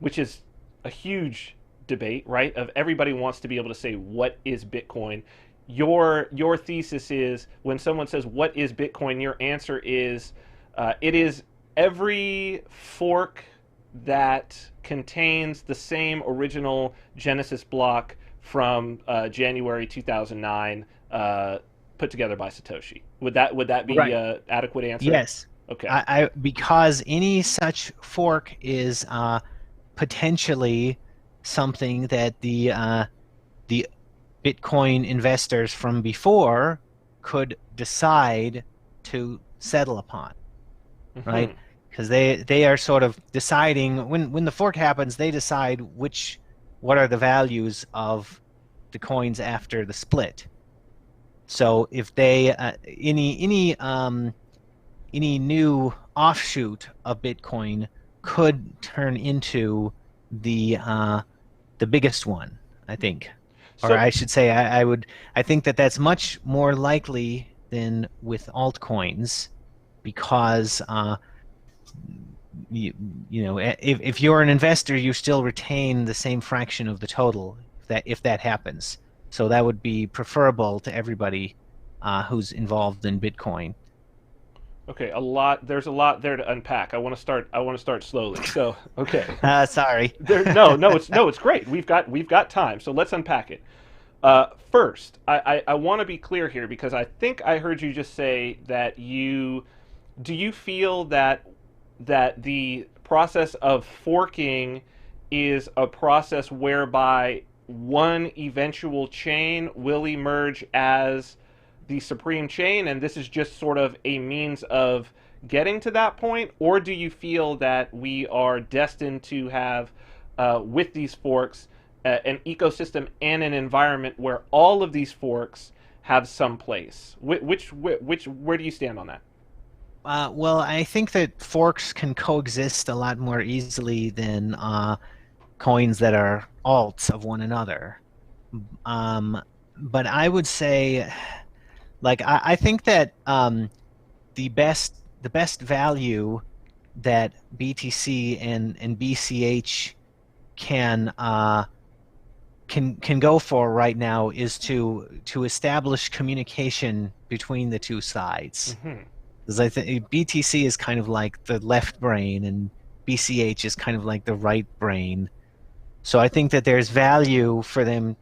which is a huge debate, right? Of everybody wants to be able to say what is Bitcoin. Your thesis is when someone says what is Bitcoin, your answer is it is every fork that contains the same original Genesis block from January 2009, put together by Satoshi. Would that be an adequate answer? Yes. Okay. Because any such fork is potentially something that the Bitcoin investors from before could decide to settle upon, right? Because they are sort of deciding when the fork happens, they decide what are the values of the coins after the split. So if they any new offshoot of Bitcoin could turn into the biggest one, I think. Or I should say, I think that that's much more likely than with altcoins, because you know, if you're an investor, you still retain the same fraction of the total if that happens. So that would be preferable to everybody who's involved in Bitcoin. Okay, there's a lot there to unpack. I want to start slowly. So, okay. Sorry. It's great. We've got time. So let's unpack it. First, I want to be clear here, because I think I heard you just say that do you feel that the process of forking is a process whereby one eventual chain will emerge as the supreme chain, and this is just sort of a means of getting to that point? Or do you feel that we are destined to have, with these forks, an ecosystem and an environment where all of these forks have some place? Where do you stand on that? Well, I think that forks can coexist a lot more easily than coins that are alts of one another. But I would say, like, I think that the best value that BTC and BCH can go for right now is to establish communication between the two sides. Because I think BTC is kind of like the left brain, and BCH is kind of like the right brain. So I think that there's value for them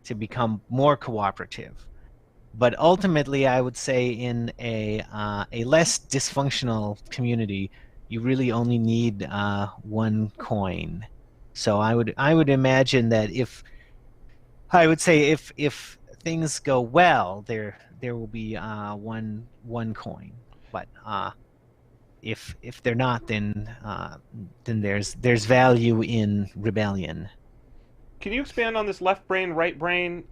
to become more cooperative. But ultimately, I would say in a less dysfunctional community, you really only need one coin. So I would imagine that if things go well, there will be one coin. But if they're not, then there's value in rebellion. Can you expand on this left brain, right brain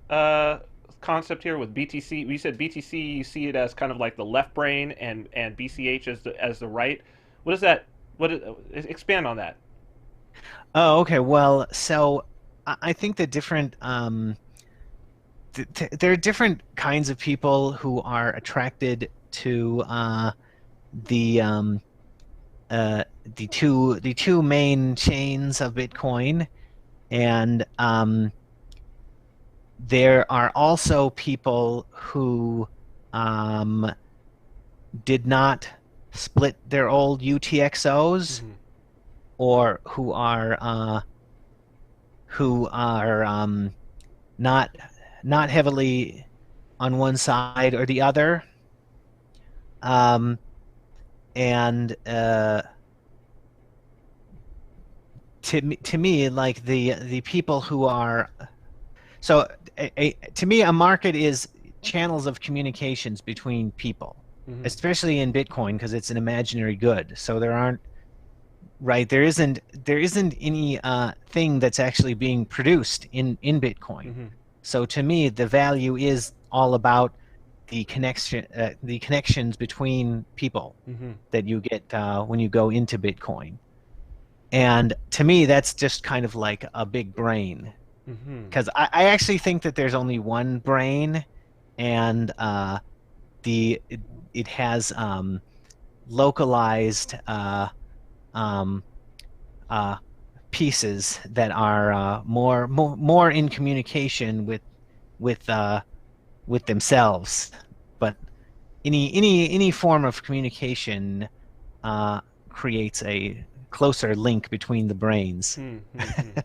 concept here with BTC? You said BTC, you see it as kind of like the left brain, and BCH as the right. What is that? Expand on that. Oh, okay. Well, so I think that there are different kinds of people who are attracted to the two main chains of Bitcoin, and there are also people who did not split their old UTXOs, mm-hmm. or who are not heavily on one side or the other, and to me, like the people who are so to me, a market is channels of communications between people, mm-hmm. especially in Bitcoin, because it's an imaginary good. So there isn't any thing that's actually being produced in Bitcoin. Mm-hmm. So to me, the value is all about the connections between people, mm-hmm. that you get when you go into Bitcoin. And to me, that's just kind of like a big brain, because mm-hmm. I actually think that there's only one brain, and it has localized pieces that are more in communication with themselves. But any form of communication creates a closer link between the brains. Mm-hmm.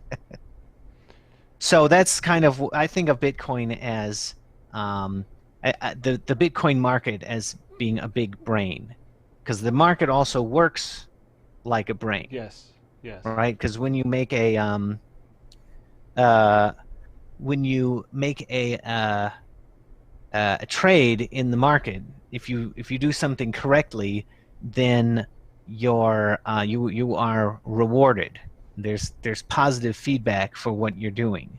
So that's kind of, I think of Bitcoin as the Bitcoin market as being a big brain, because the market also works like a brain. Yes. Yes. Right, because when you make a trade in the market, if you do something correctly, then you are rewarded. There's positive feedback for what you're doing,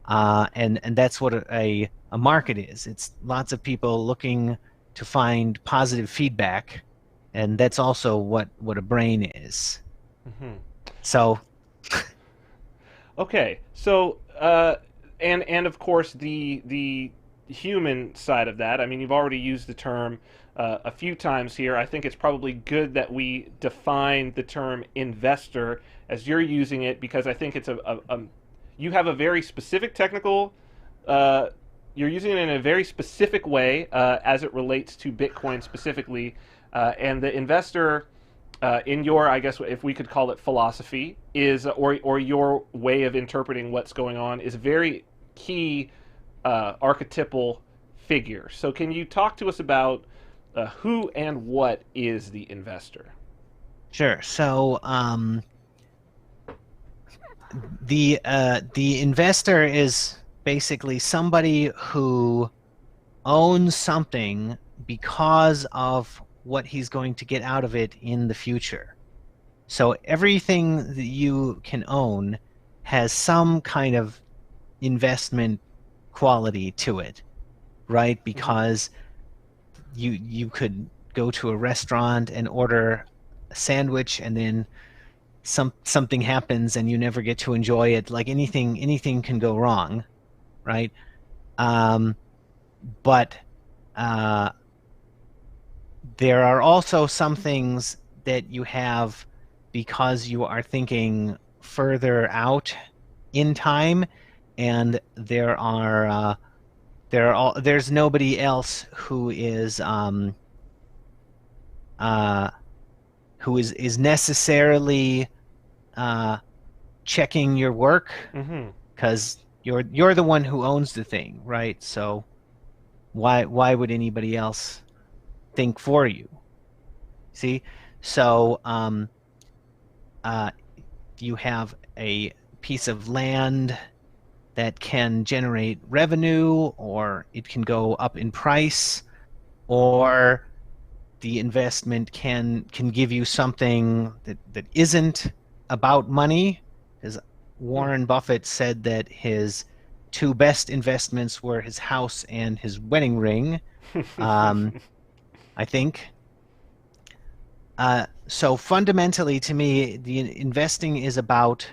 and that's what a market is. It's lots of people looking to find positive feedback, and that's also what a brain is. Mm-hmm. So okay, so and of course the human side of that, I mean, you've already used the term a few times here. I think it's probably good that we define the term investor as you're using it, because I think it's you have a very specific technical, you're using it in a very specific way as it relates to Bitcoin specifically, and the investor, in your, I guess if we could call it philosophy, is or your way of interpreting what's going on, is a very key archetypal figure. So can you talk to us about who and what is the investor? Sure. So the investor is basically somebody who owns something because of what he's going to get out of it in the future. So everything that you can own has some kind of investment quality to it, right? Because you could go to a restaurant and order a sandwich, and then something happens and you never get to enjoy it. Like anything can go wrong, right? But there are also some things that you have because you are thinking further out in time, and there's nobody else who is necessarily checking your work, because you're the one who owns the thing, right? So why would anybody else think for you? See, so you have a piece of land that can generate revenue, or it can go up in price, or the investment can give you something that isn't about money. As Warren Buffett said that his two best investments were his house and his wedding ring. I think. So fundamentally, to me, the investing is about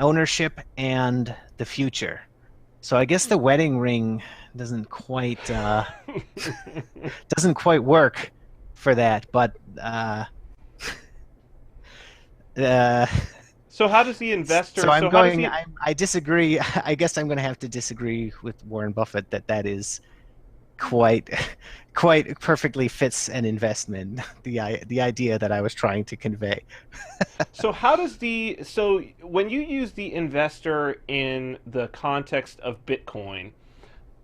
ownership and the future. So I guess the wedding ring doesn't quite work for that, but so how does the investor? So how does he... I disagree. I guess I'm going to have to disagree with Warren Buffett that is quite perfectly fits an investment. The idea that I was trying to convey. So when you use the investor in the context of Bitcoin,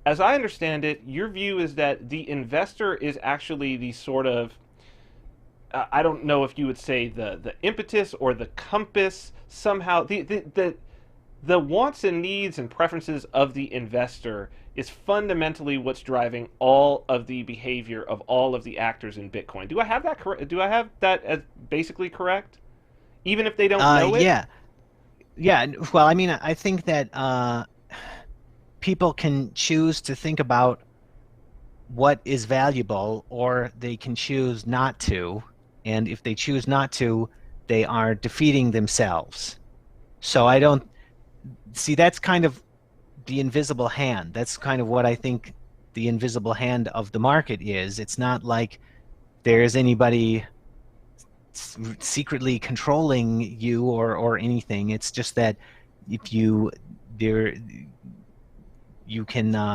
as I understand it, your view is that the investor is actually the sort of, I don't know if you would say the impetus or the compass, somehow the wants and needs and preferences of the investor is fundamentally what's driving all of the behavior of all of the actors in Bitcoin. Do I have that correct? Do I have that as basically correct? Even if they don't know it? Yeah. Well, I mean, I think that people can choose to think about what is valuable, or they can choose not to. And if they choose not to, they are defeating themselves. So I don't see, that's kind of the invisible hand. That's kind of what I think the invisible hand of the market is. It's not like there's anybody secretly controlling you or anything. It's just that if you can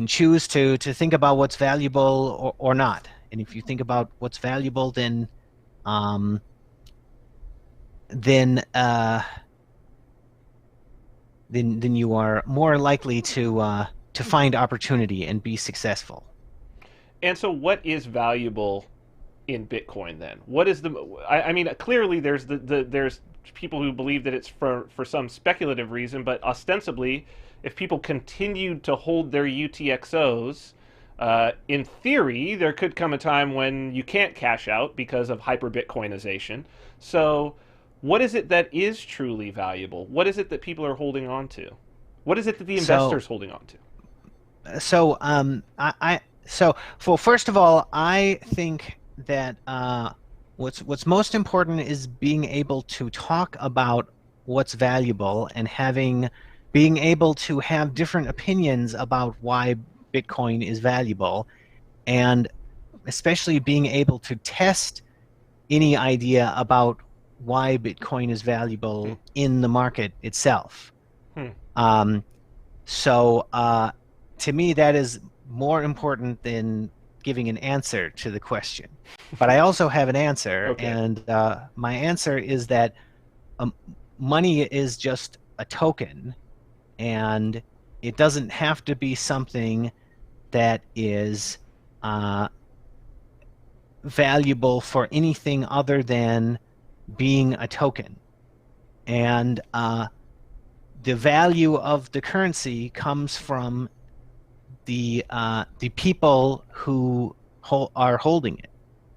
choose to think about what's valuable or not. And if you think about what's valuable, then you are more likely to find opportunity and be successful. And so, what is valuable in Bitcoin then? What is I mean, clearly there's there's people who believe that it's for some speculative reason, but ostensibly, if people continued to hold their UTXOs, in theory, there could come a time when you can't cash out because of hyper-Bitcoinization. So what is it that is truly valuable? What is it that people are holding on to? What is it that the investor's holding on to? Well, first of all, I think that what's most important is being able to talk about what's valuable and being able to have different opinions about why Bitcoin is valuable, and especially being able to test any idea about why Bitcoin is valuable in the market itself. To me, that is more important than giving an answer to the question. But I also have an answer, okay. And my answer is that money is just a token, and it doesn't have to be something that is valuable for anything other than being a token. And the value of the currency comes from the people who are holding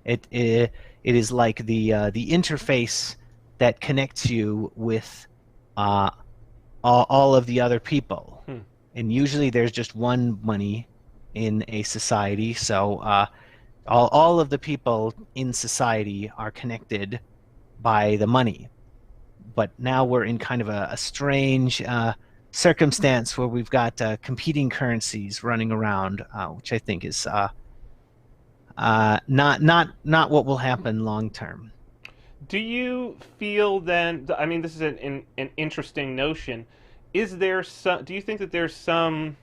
it. It is like the interface that connects you with all of the other people. And usually there's just one money in a society, so all of the people in society are connected by the money. But now we're in kind of a strange circumstance where we've got competing currencies running around, which I think is not what will happen long term. Do you feel then? I mean, this is an interesting notion. Is there some? Do you think that there's some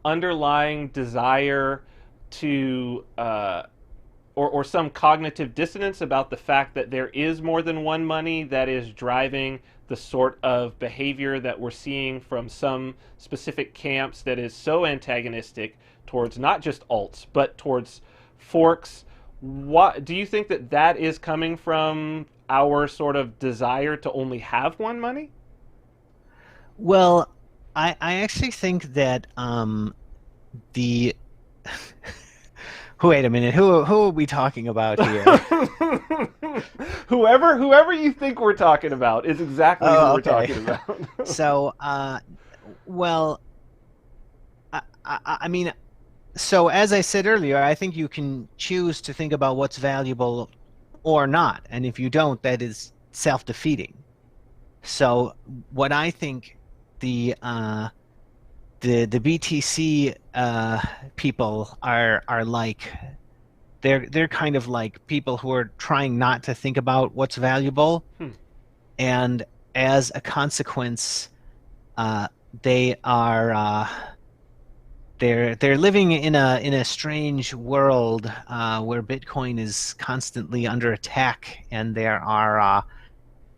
underlying desire to or some cognitive dissonance about the fact that there is more than one money that is driving the sort of behavior that we're seeing from some specific camps that is so antagonistic towards not just alts but towards forks? What do you think that is coming from our sort of desire to only have one money? Well, I actually think that the wait a minute, who are we talking about here? whoever you think we're talking about is exactly who we're talking about. So, well, I mean, so as I said earlier, I think you can choose to think about what's valuable or not, and if you don't, that is self-defeating. So what I think the BTC people are like, they're kind of like people who are trying not to think about what's valuable, and as a consequence, they are they're living in a strange world where Bitcoin is constantly under attack, and there are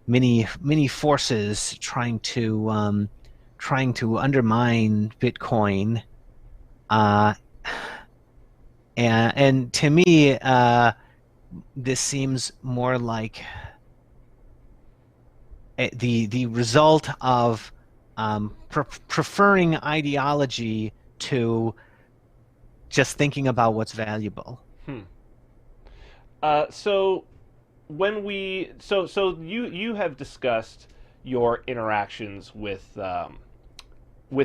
many forces trying to undermine Bitcoin. And to me, this seems more like the result of preferring ideology to just thinking about what's valuable. So you have discussed your interactions with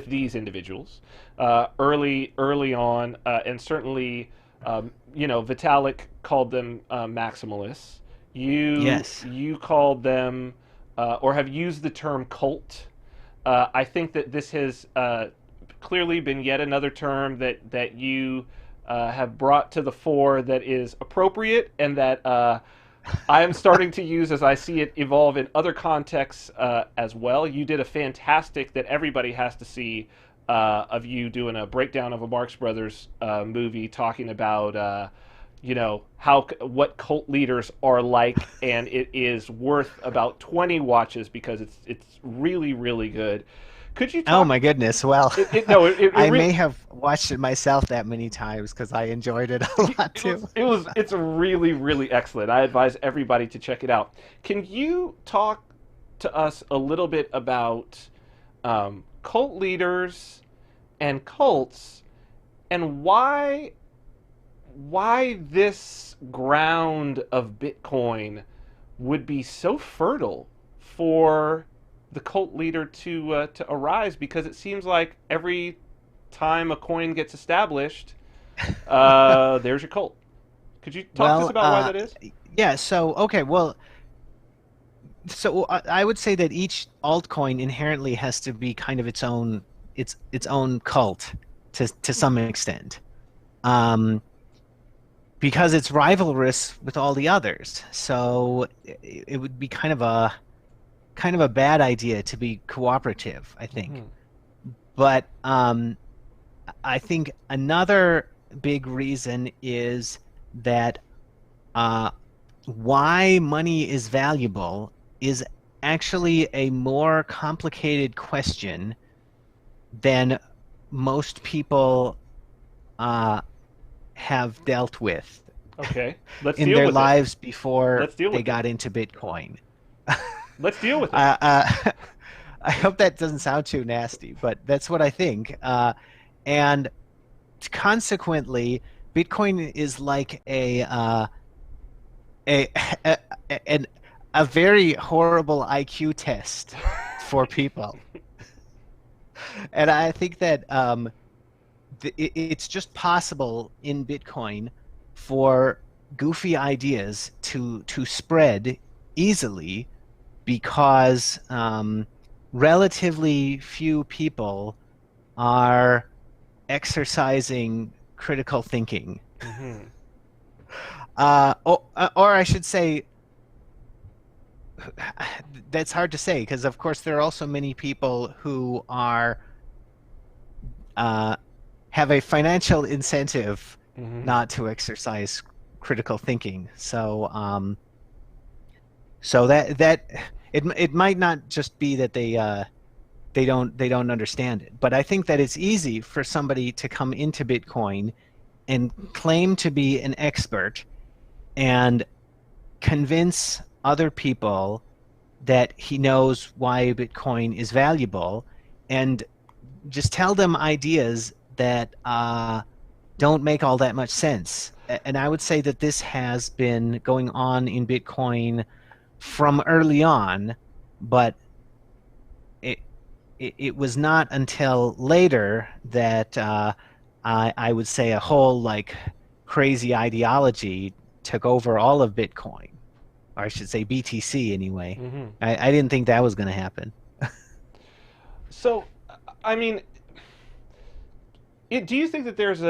these individuals early on, and certainly Vitalik called them maximalists. You called them or have used the term cult. I think that this has clearly been yet another term that you have brought to the fore that is appropriate, and that I am starting to use as I see it evolve in other contexts as well. You did a fantastic, that everybody has to see, of you doing a breakdown of a Marx Brothers movie, talking about what cult leaders are like, and it is worth about 20 watches because it's really, really good. Could you talk? Oh my goodness! Well, I may have watched it myself that many times because I enjoyed it a lot too. It's really, really excellent. I advise everybody to check it out. Can you talk to us a little bit about cult leaders and cults, and why this ground of Bitcoin would be so fertile for the cult leader to arise? Because it seems like every time a coin gets established, there's your cult. Could you talk to us about why that is? Yeah. So I would say that each altcoin inherently has to be kind of its own cult to some extent, because it's rivalrous with all the others. So it would be kind of a bad idea to be cooperative, I think. But I think another big reason is that why money is valuable is actually a more complicated question than most people have dealt with in their lives before they got into Bitcoin. Let's deal with it. I hope that doesn't sound too nasty, but that's what I think. And consequently, Bitcoin is like a very horrible IQ test for people. And I think that it's just possible in Bitcoin for goofy ideas to spread easily, because relatively few people are exercising critical thinking. Or I should say, that's hard to say, because of course there are also many people who are have a financial incentive not to exercise critical thinking. So that it might not just be that they don't understand it, but I think that it's easy for somebody to come into Bitcoin and claim to be an expert and convince other people that he knows why Bitcoin is valuable, and just tell them ideas that don't make all that much sense. And I would say that this has been going on in Bitcoin from early on, but it was not until later that I would say a whole crazy ideology took over all of Bitcoin. or I should say BTC anyway. Mm-hmm. I didn't think that was going to happen. So, I mean, do you think that there's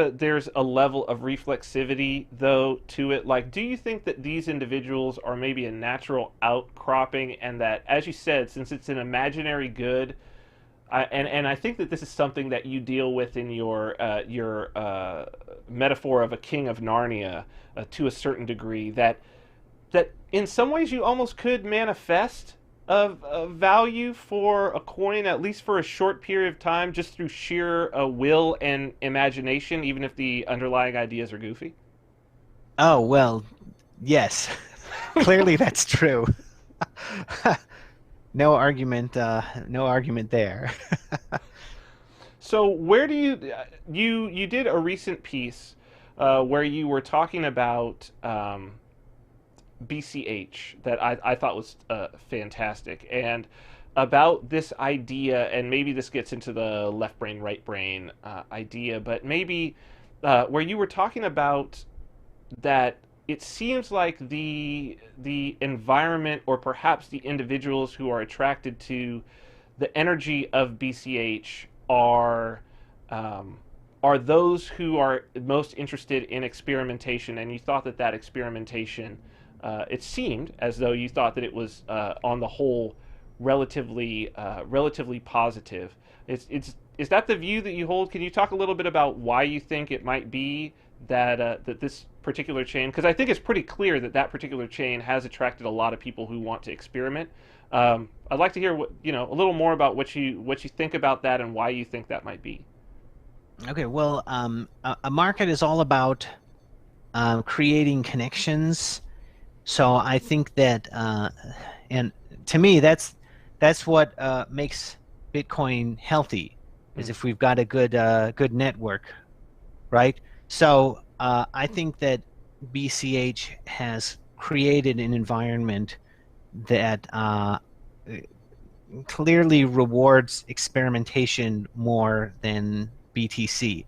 a level of reflexivity though to it? Like, do you think that these individuals are maybe a natural outcropping, and that, as you said, since it's an imaginary good, and I think that this is something that you deal with in your metaphor of a king of Narnia to a certain degree, that in some ways you almost could manifest a value for a coin, at least for a short period of time, just through sheer will and imagination, even if the underlying ideas are goofy? Oh, well, yes. Clearly that's true. No argument there. So where do you did a recent piece where you were talking about BCH that I thought was fantastic, and about this idea, and maybe this gets into the left brain, right brain idea, but maybe where you were talking about that it seems like the environment, or perhaps the individuals who are attracted to the energy of BCH are those who are most interested in experimentation, and you thought that experimentation, it seemed as though you thought that it was on the whole relatively positive. Is that the view that you hold? Can you talk a little bit about why you think it might be that that this particular chain, because I think it's pretty clear that particular chain has attracted a lot of people who want to experiment. I'd like to hear a little more about what you think about that and why you think that might be. Okay, well, a market is all about creating connections. So I think that, and to me, that's what makes Bitcoin healthy, is if we've got a good network, right? So I think that BCH has created an environment that clearly rewards experimentation more than BTC,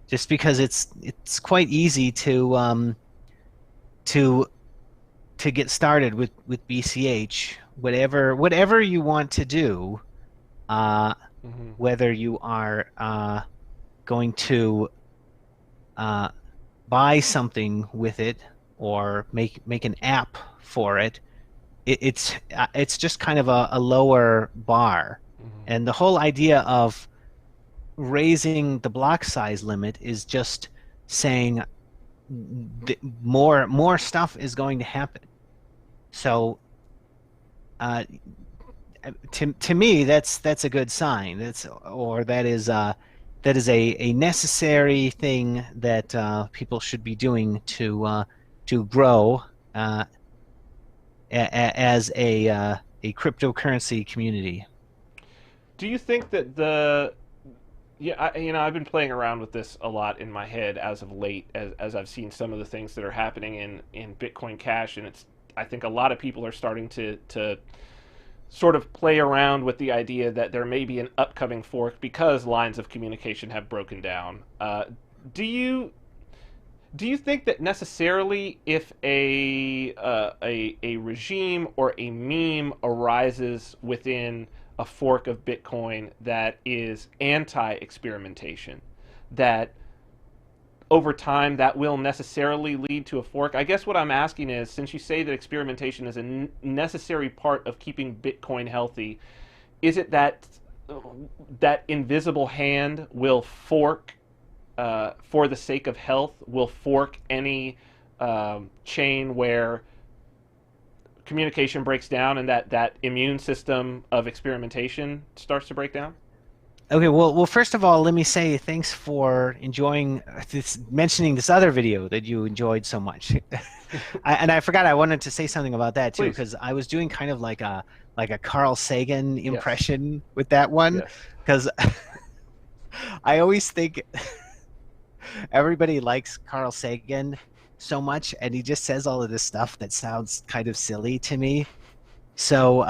just because it's quite easy to get started with BCH. Whatever you want to do, whether you are going to buy something with it or make an app for it, it's just kind of a lower bar. And the whole idea of raising the block size limit is just saying more stuff is going to happen. So to me, that's a good sign. That is a necessary thing that people should be doing to grow as a cryptocurrency community. Do you think that I've been playing around with this a lot in my head as of late, as I've seen some of the things that are happening in Bitcoin Cash, and I think a lot of people are starting to sort of play around with the idea that there may be an upcoming fork because lines of communication have broken down. Do you think that necessarily if a regime or a meme arises within a fork of Bitcoin that is anti-experimentation, that over time that will necessarily lead to a fork? I guess what I'm asking is, since you say that experimentation is a necessary part of keeping Bitcoin healthy, is it that invisible hand will fork for the sake of health, will fork any chain where communication breaks down and that immune system of experimentation starts to break down? Okay, well, first of all, let me say thanks for mentioning this other video that you enjoyed so much. And I forgot I wanted to say something about that too, because I was doing kind of like a Carl Sagan impression with that one, because I always think everybody likes Carl Sagan so much, and he just says all of this stuff that sounds kind of silly to me. So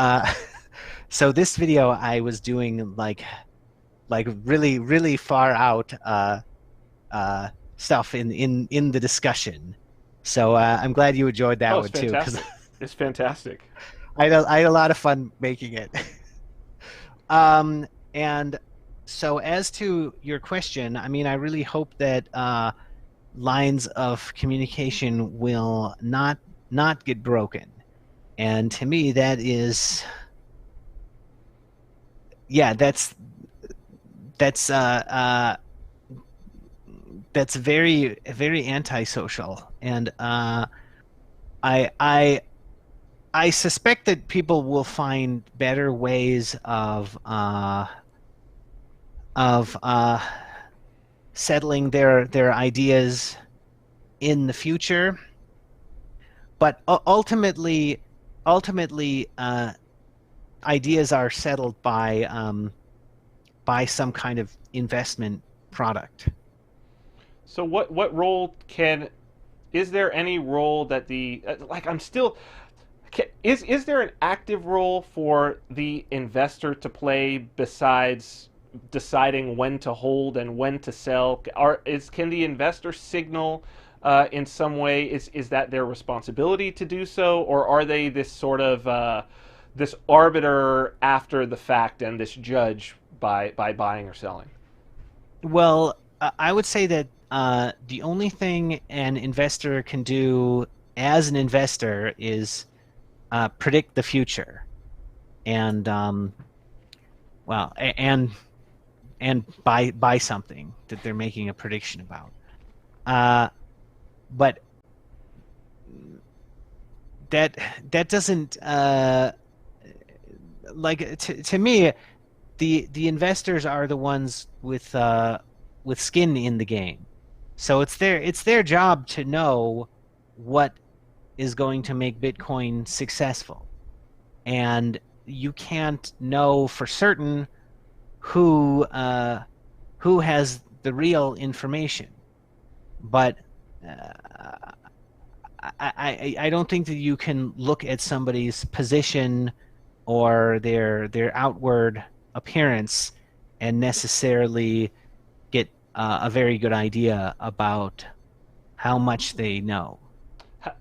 so this video I was doing like really, really far out stuff in the discussion. So I'm glad you enjoyed that one too. It's fantastic. I had a lot of fun making it. And so as to your question, I mean, I really hope that lines of communication will not get broken. And to me, that is, yeah, that's very antisocial. And I suspect that people will find better ways of settling their ideas in the future, but ultimately, ideas are settled by some kind of investment product. So what role is there any role that is there an active role for the investor to play besides deciding when to hold and when to sell? Can the investor signal in some way? Is that their responsibility to do so, or are they this sort of this arbiter after the fact and this judge by buying or selling? Well, I would say that the only thing an investor can do as an investor is predict the future, and well, and buy something that they're making a prediction about. But that doesn't like to me. The investors are the ones with skin in the game, so it's their job to know what is going to make Bitcoin successful, and you can't know for certain who has the real information. But I don't think that you can look at somebody's position or their outward appearance and necessarily get a very good idea about how much they know.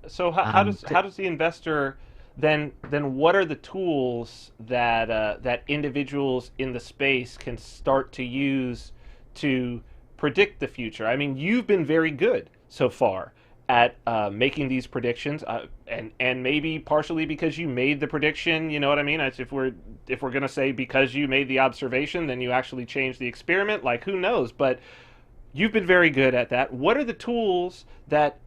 So how does the investor then what are the tools that individuals in the space can start to use to predict the future? I mean, you've been very good so far at making these predictions, and maybe partially because you made the prediction. You know what I mean? If we're gonna say because you made the observation, then you actually changed the experiment. Like, who knows? But you've been very good at that. What are the tools that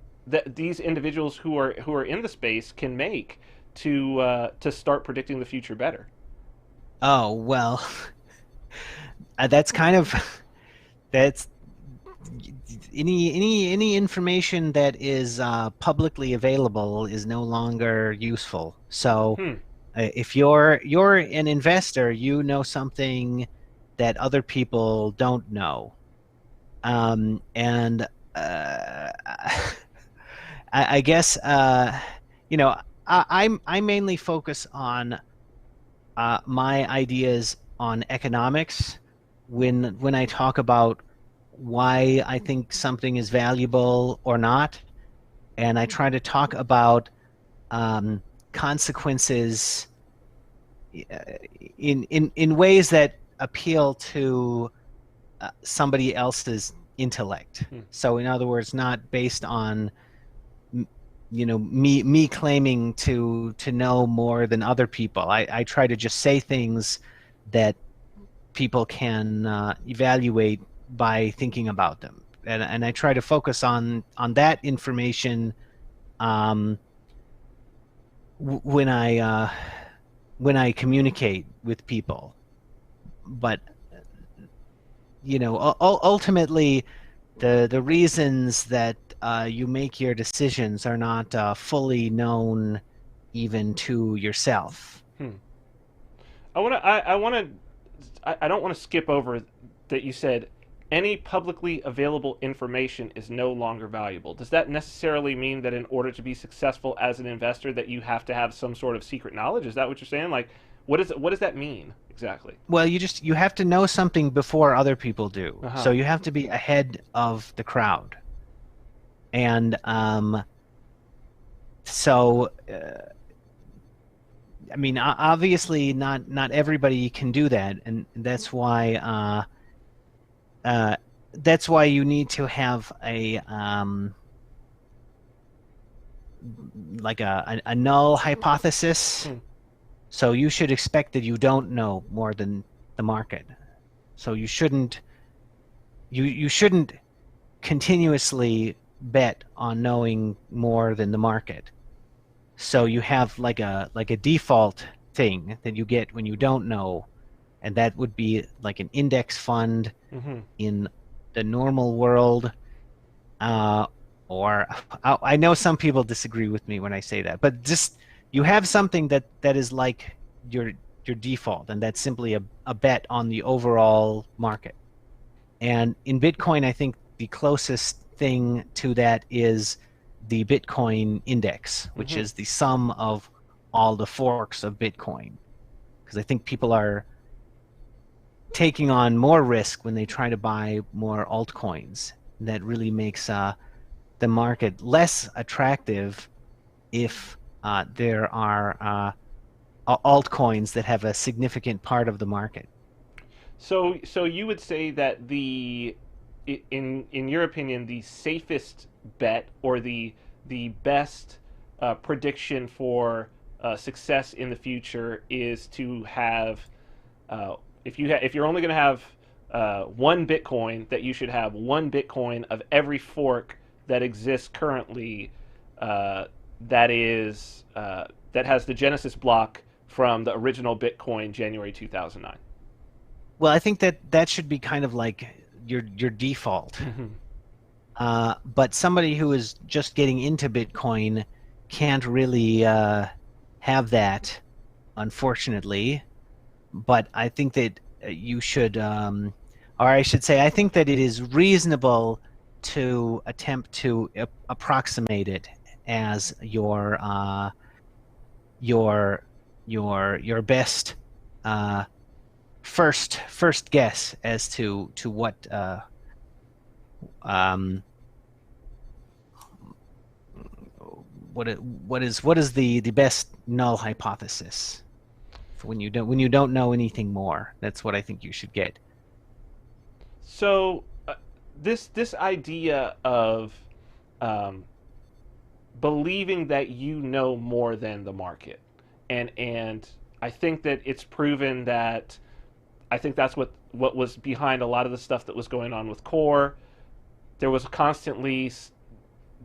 these individuals who are in the space can make to start predicting the future better? Oh, well, that's kind of that's any information that is publicly available is no longer useful. So if you're an investor, you know something that other people don't know, and I guess I mainly focus on my ideas on economics when I talk about why I think something is valuable or not, and I try to talk about consequences in ways that appeal to somebody else's intellect. So, in other words, not based on me claiming to know more than other people. I try to just say things that people can evaluate by thinking about them, and I try to focus on that information when I communicate with people. But ultimately, the reasons that you make your decisions are not fully known even to yourself. I don't want to skip over that you said any publicly available information is no longer valuable. Does that necessarily mean that in order to be successful as an investor that you have to have some sort of secret knowledge? Is that what you're saying? Like, what does that mean exactly? Well, you have to know something before other people do. So you have to be ahead of the crowd. And so I mean, obviously, not everybody can do that, and that's why you need to have a like a null hypothesis. So you should expect that you don't know more than the market. So you shouldn't continuously bet on knowing more than the market. So you have like a default thing that you get when you don't know, and that would be like an index fund in the normal world. Or I know some people disagree with me when I say that, but just you have something that is like your default, and that's simply a bet on the overall market. And in Bitcoin, I think the closest thing to that is the Bitcoin index, which is the sum of all the forks of Bitcoin. Because I think people are taking on more risk when they try to buy more altcoins. That really makes the market less attractive if there are altcoins that have a significant part of the market. So you would say that in your opinion, the safest bet or the best prediction for success in the future is to have if you're only going to have one Bitcoin, that you should have one Bitcoin of every fork that exists currently that has the Genesis block from the original Bitcoin January 2009. Well, I think that should be kind of like your default. But somebody who is just getting into Bitcoin can't really have that, unfortunately. But I think that you should, or I should say, I think that it is reasonable to attempt to approximate it as your best first guess as to what is the best null hypothesis for when you don't know anything more. That's what I think you should get. So this idea of believing that you know more than the market, and I think that it's proven that I think that's what was behind a lot of the stuff that was going on with Core. There was constantly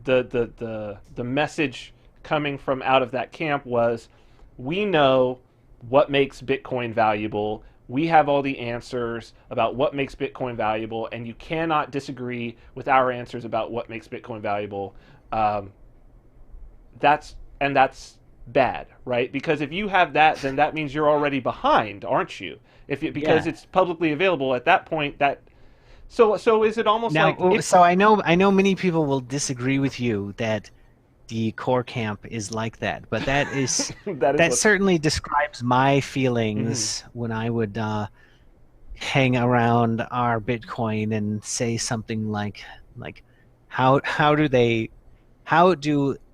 the message coming from out of that camp was, we know what makes Bitcoin valuable. We have all the answers about what makes Bitcoin valuable, and you cannot disagree with our answers about what makes Bitcoin valuable. That's bad, right? Because if you have that, then that means you're already behind, aren't you? Because it's publicly available at that point. So is it almost now, like so I know many people will disagree with you that the Core camp is like that, but that is that certainly describes my feelings when I would hang around our Bitcoin and say something like how do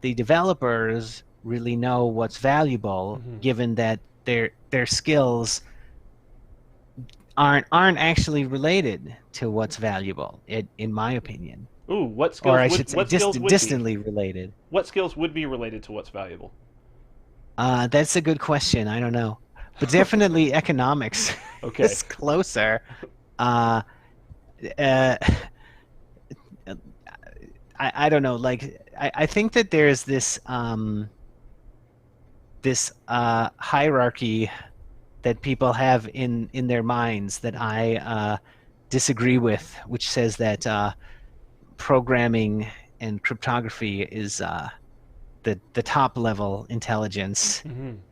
the developers really know what's valuable, given that their skills aren't actually related to what's valuable, in my opinion. Ooh, what skills? Or I should say, distantly be related. What skills would be related to what's valuable? That's a good question. I don't know, but definitely economics is closer. I don't know. Like I think that there's this hierarchy that people have in their minds that I disagree with, which says that programming and cryptography is the top level intelligence.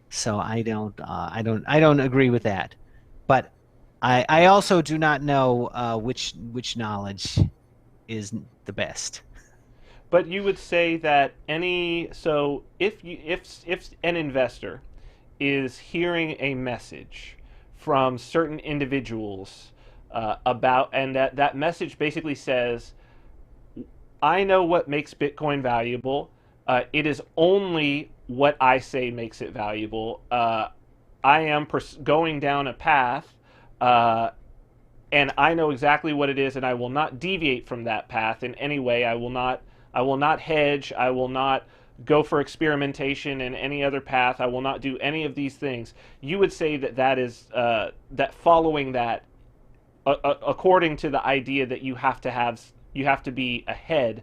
So I don't agree with that. But I also do not know which knowledge is the best. But you would say that if an investor is hearing a message from certain individuals and that message basically says, I know what makes Bitcoin valuable. It is only what I say makes it valuable. I am going down a path, and I know exactly what it is, and I will not deviate from that path in any way. I will not. I will not hedge. I will not go for experimentation in any other path. I will not do any of these things. You would say that that is that following that, according to the idea that you have to be ahead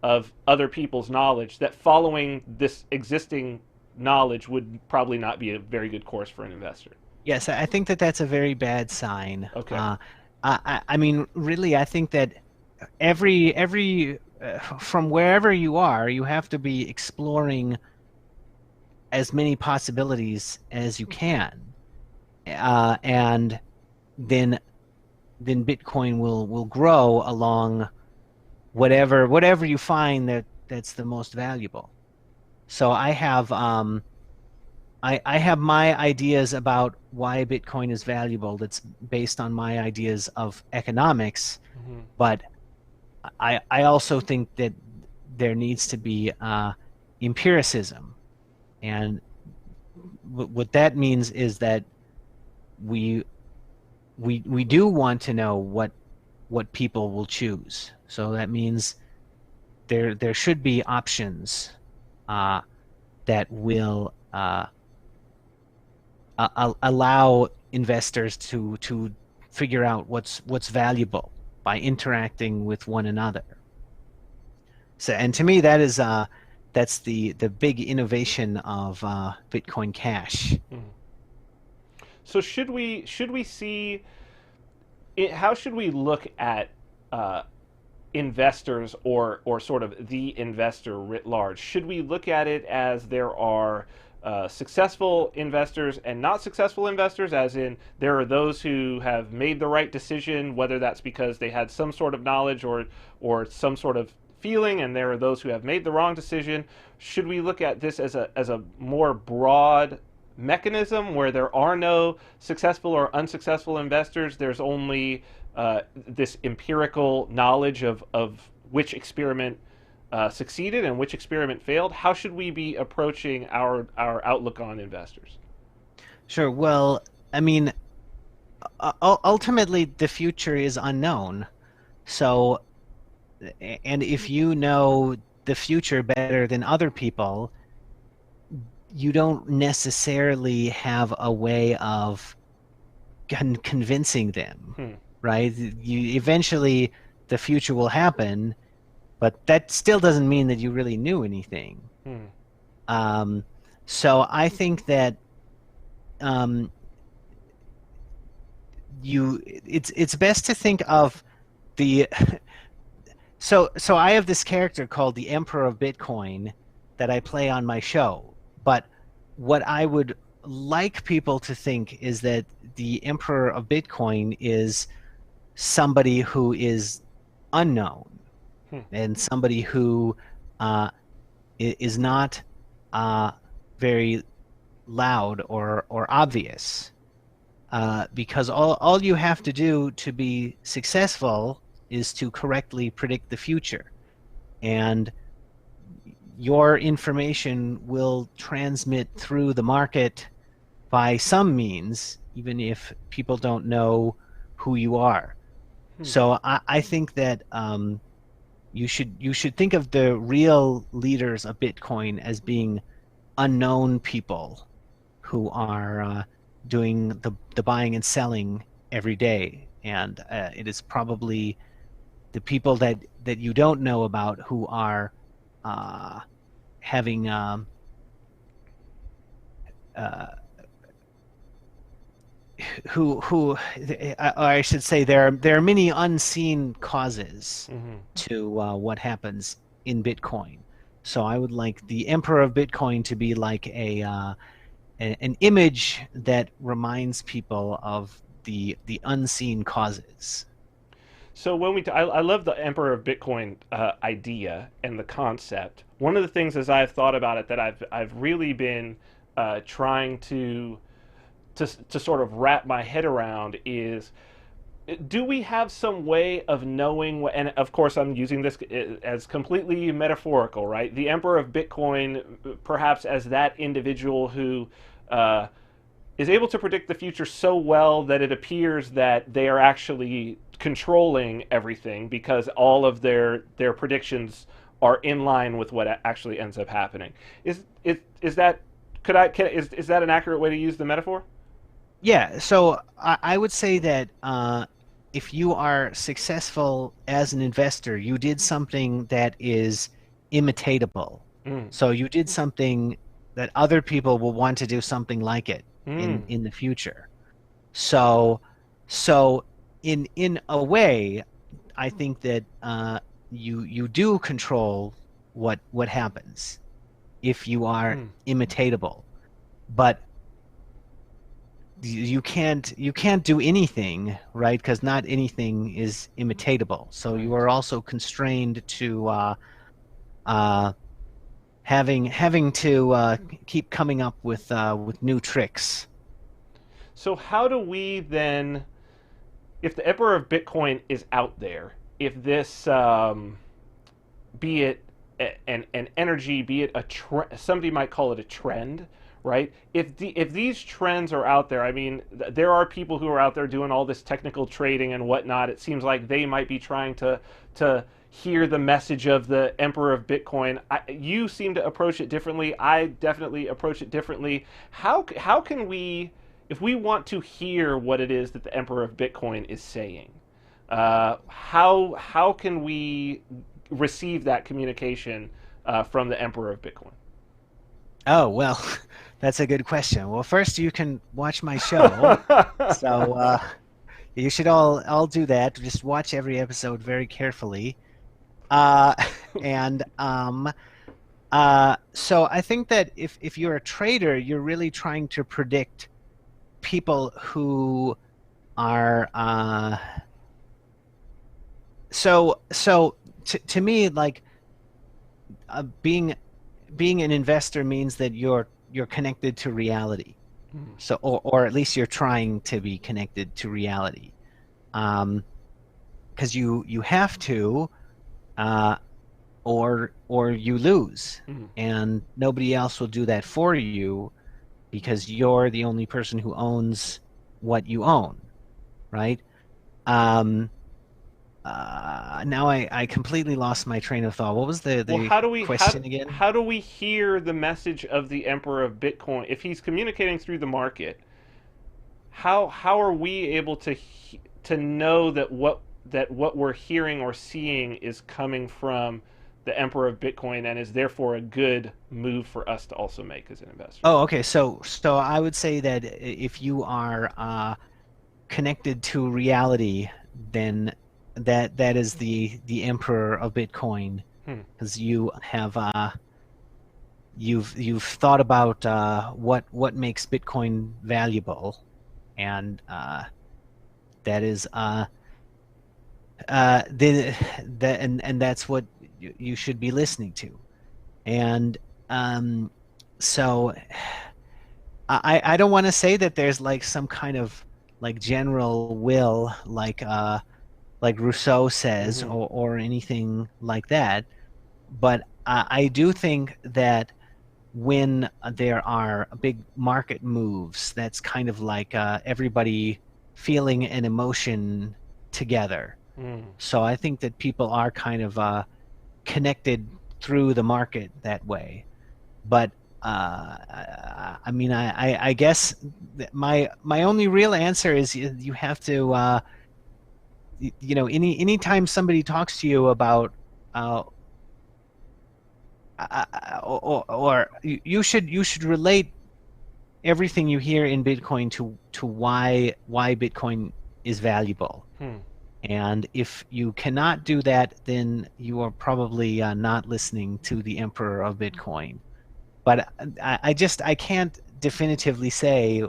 of other people's knowledge, that following this existing knowledge would probably not be a very good course for an investor. Yes, I think that that's a very bad sign. Okay. I mean, really, I think that every from wherever you are, you have to be exploring as many possibilities as you can, and then Bitcoin will grow along whatever you find that's the most valuable. So I have I have my ideas about why Bitcoin is valuable that's based on my ideas of economics, but I also think that there needs to be empiricism, and what that means is that we do want to know what people will choose. So that means there should be options that will allow investors to figure out what's valuable by interacting with one another. So, and to me, that's the big innovation of Bitcoin Cash. So should we see it, how should we look at investors or sort of the investor writ large? Should we look at it as there are successful investors and not successful investors, as in there are those who have made the right decision, whether that's because they had some sort of knowledge or some sort of feeling, and there are those who have made the wrong decision? Should we look at this as a more broad mechanism where there are no successful or unsuccessful investors? There's only this empirical knowledge of which experiment succeeded and which experiment failed. How should we be approaching our outlook on investors? Sure. Well, I mean, ultimately the future is unknown. So, and if you know the future better than other people, you don't necessarily have a way of convincing them, right? You eventually the future will happen, but that still doesn't mean that you really knew anything. So I think that it's best to think of the so I have this character called the Emperor of Bitcoin that I play on my show, but what I would like people to think is that the Emperor of Bitcoin is somebody who is unknown and somebody who is not very loud or obvious, because all you have to do to be successful is to correctly predict the future, and your information will transmit through the market by some means, even if people don't know who you are. So I think that you should think of the real leaders of Bitcoin as being unknown people who are doing the buying and selling every day, and it is probably the people that you don't know about who are having who I should say there are many unseen causes to what happens in Bitcoin. So I would like the Emperor of Bitcoin to be like an image that reminds people of the unseen causes. So when I love the Emperor of Bitcoin idea and the concept. One of the things as I've thought about it that I've really been trying to sort of wrap my head around is do we have some way of knowing what, and of course I'm using this as completely metaphorical, right? The Emperor of Bitcoin, perhaps as that individual who is able to predict the future so well that it appears that they are actually controlling everything because all of their predictions are in line with what actually ends up happening. Is that is that an accurate way to use the metaphor? Yeah, so I would say that if you are successful as an investor, you did something that is imitatable. So you did something that other people will want to do something like it in the future. So in a way, I think that you do control what happens if you are imitatable, but you can't do anything, right? Because not anything is imitatable. So you are also constrained to having to keep coming up with new tricks. So how do we then, if the Emperor of Bitcoin is out there, if this, be it an energy, be it somebody might call it a trend, right? If these trends are out there, I mean, there are people who are out there doing all this technical trading and whatnot. It seems like they might be trying to hear the message of the Emperor of Bitcoin. You seem to approach it differently. I definitely approach it differently. How can we, if we want to hear what it is that the Emperor of Bitcoin is saying, how can we receive that communication from the Emperor of Bitcoin? Oh, well, that's a good question. Well, first you can watch my show. So you should all do that. Just watch every episode very carefully. And so I think that if you're a trader, you're really trying to predict people who are to me, like being an investor means that you're connected to reality. So or at least you're trying to be connected to reality, because you have to, or you lose, and nobody else will do that for you because you're the only person who owns what you own, right? Now I completely lost my train of thought. What was the question again? How do we hear the message of the Emperor of Bitcoin if he's communicating through the market? How are we able to know that what we're hearing or seeing is coming from the Emperor of Bitcoin and is therefore a good move for us to also make as an investor? Oh, okay. So I would say that if you are connected to reality, then that is the Emperor of Bitcoin, because you have you've thought about what makes Bitcoin valuable, and that is and that's what you should be listening to, and so I don't want to say that there's like some kind of like general will, like Rousseau says, or anything like that. But I do think that when there are big market moves, that's kind of like everybody feeling an emotion together. So I think that people are kind of connected through the market that way. But I mean, I guess my only real answer is you have to anytime somebody talks to you about or you should relate everything you hear in Bitcoin to why Bitcoin is valuable. And if you cannot do that, then you are probably not listening to the Emperor of Bitcoin. But I can't definitively say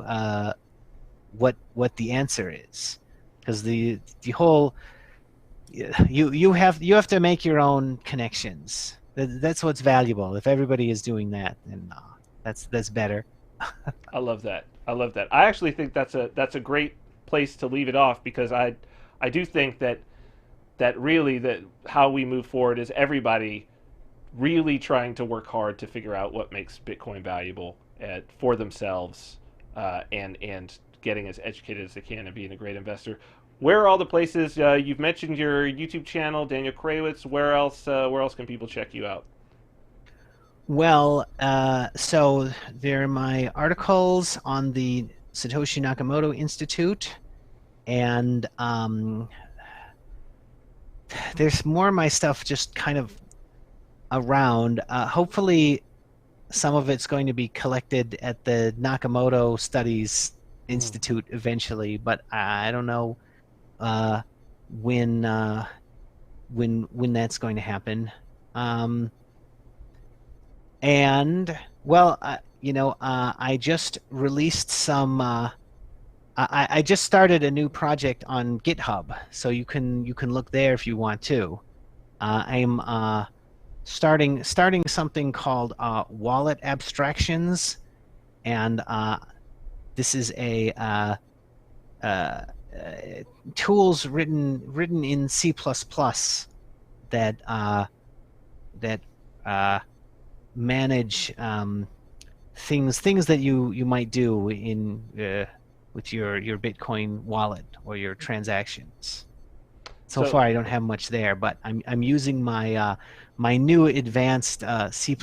what the answer is, because the whole you have to make your own connections. That's what's valuable. If everybody is doing that, then that's better. I love that. I actually think that's a great place to leave it off, because I I do think that really that how we move forward is everybody really trying to work hard to figure out what makes Bitcoin valuable for themselves, and getting as educated as they can and being a great investor. Where are all the places? You've mentioned your YouTube channel, Daniel Krawisz. Where else can people check you out? Well, so there are my articles on the Satoshi Nakamoto Institute, and there's more of my stuff just kind of around. Hopefully, some of it's going to be collected at the Nakamoto Studies Institute eventually, but I don't know when that's going to happen. And well, I just released some. I just started a new project on GitHub, so you can look there if you want to. I'm starting something called wallet abstractions, and this is a tools written in C++ that manage things that you might do in with your Bitcoin wallet or your transactions. So far, I don't have much there, but I'm using my my new advanced C++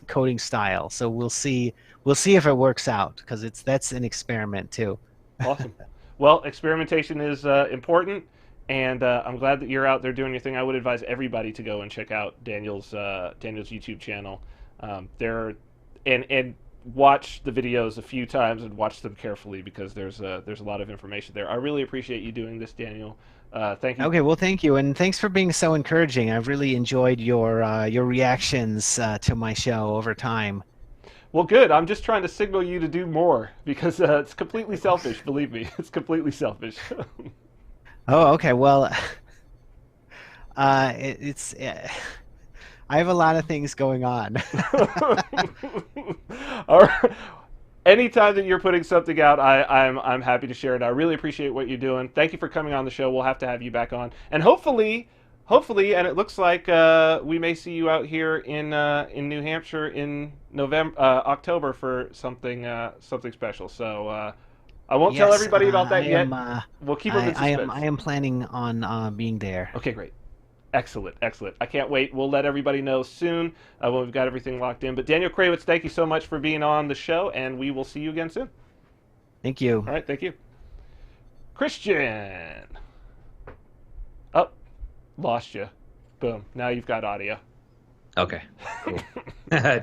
coding style. So we'll see if it works out, because that's an experiment too. Awesome. Well, experimentation is important, and I'm glad that you're out there doing your thing. I would advise everybody to go and check out Daniel's YouTube channel. And watch the videos a few times and watch them carefully, because there's a lot of information there. I really appreciate you doing this, Daniel. Thank you. Okay, well, thank you, and thanks for being so encouraging. I've really enjoyed your reactions to my show over time. Well, good. I'm just trying to signal you to do more, because it's completely selfish. Believe me, it's completely selfish. Oh, okay. Well, I have a lot of things going on. All right. Anytime that you're putting something out, I'm happy to share it. I really appreciate what you're doing. Thank you for coming on the show. We'll have to have you back on, and hopefully, and it looks like we may see you out here in New Hampshire in October for something special. So I won't tell everybody about that yet. We'll keep them in suspense. I am planning on being there. Okay, great. Excellent. I can't wait. We'll let everybody know soon when we've got everything locked in. But Daniel Krawisz, thank you so much for being on the show, and we will see you again soon. Thank you. All right, thank you. Christian. Oh, lost you. Boom. Now you've got audio. Okay, cool.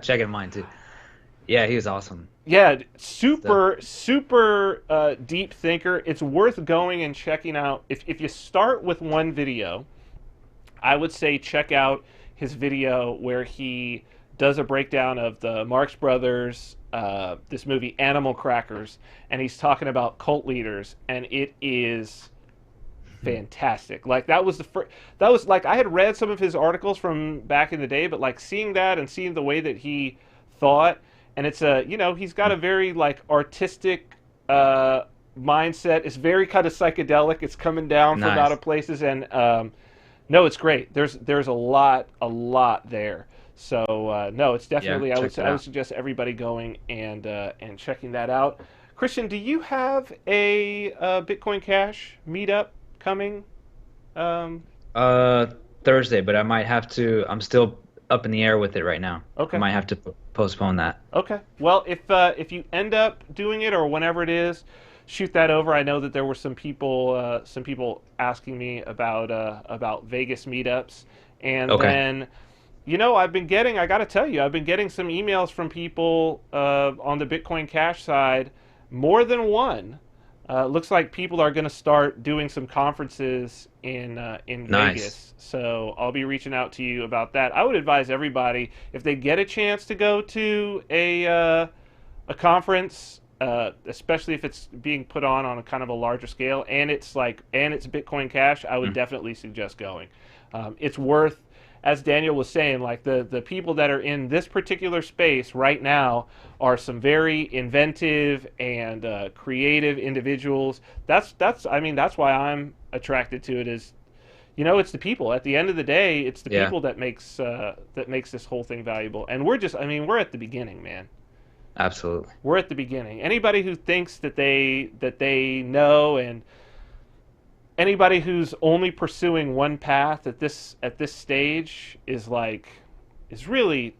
Checking mine too. Yeah, he was awesome. Yeah, super deep thinker. It's worth going and checking out. If you start with one video, I would say check out his video where he does a breakdown of the Marx Brothers, this movie Animal Crackers, and he's talking about cult leaders, and it is fantastic. Like that was like, I had read some of his articles from back in the day, but like seeing that and seeing the way that he thought, and it's he's got a very like artistic mindset. It's very kind of psychedelic. It's coming down from out of places, and no, it's great. There's a lot there. So no, it's definitely. I would suggest everybody going and checking that out. Christian, do you have a Bitcoin Cash meetup coming? Thursday, but I might have to. I'm still up in the air with it right now. Okay. I might have to postpone that. Okay. Well, if you end up doing it or whenever it is, shoot that over. I know that there were some people asking me about Vegas meetups, and then I've been getting some emails from people on the Bitcoin Cash side, more than one. Looks like people are going to start doing some conferences in Vegas, so I'll be reaching out to you about that. I would advise everybody, if they get a chance to go to a conference, especially if it's being put on a kind of a larger scale, and it's Bitcoin Cash, I would definitely suggest going. It's worth as Daniel was saying, like the people that are in this particular space right now are some very inventive and creative individuals. That's why I'm attracted to it. Is, it's the people. At the end of the day, it's the people that makes this whole thing valuable. And we're at the beginning, man. Absolutely. We're at the beginning. Anybody who thinks that they know, and anybody who's only pursuing one path at this stage is really,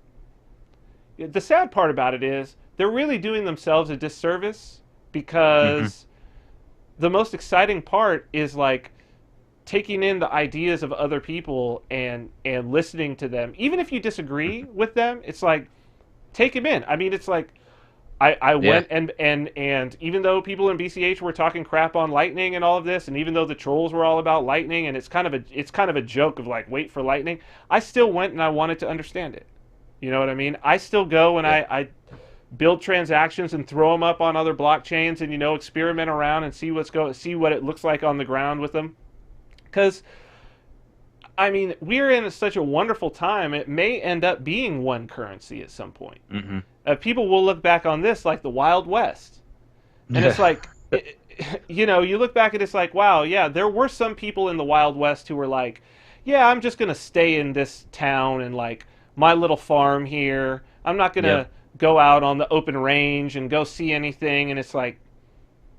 the sad part about it is they're really doing themselves a disservice, because the most exciting part is like taking in the ideas of other people and listening to them. Even if you disagree with them, it's like, take them in. I mean, it's like, I went and even though people in BCH were talking crap on Lightning and all of this, and even though the trolls were all about Lightning, and it's kind of a joke of like, wait for Lightning, I still went and I wanted to understand it. You know what I mean? I still go and I build transactions and throw them up on other blockchains, and experiment around and see what it looks like on the ground with them. Because I mean, we're in such a wonderful time. It may end up being one currency at some point. People will look back on this like the Wild West. And it's like, you look back and it's like, wow, yeah, there were some people in the Wild West who were like, yeah, I'm just going to stay in this town and like my little farm here. I'm not going to go out on the open range and go see anything. And it's like,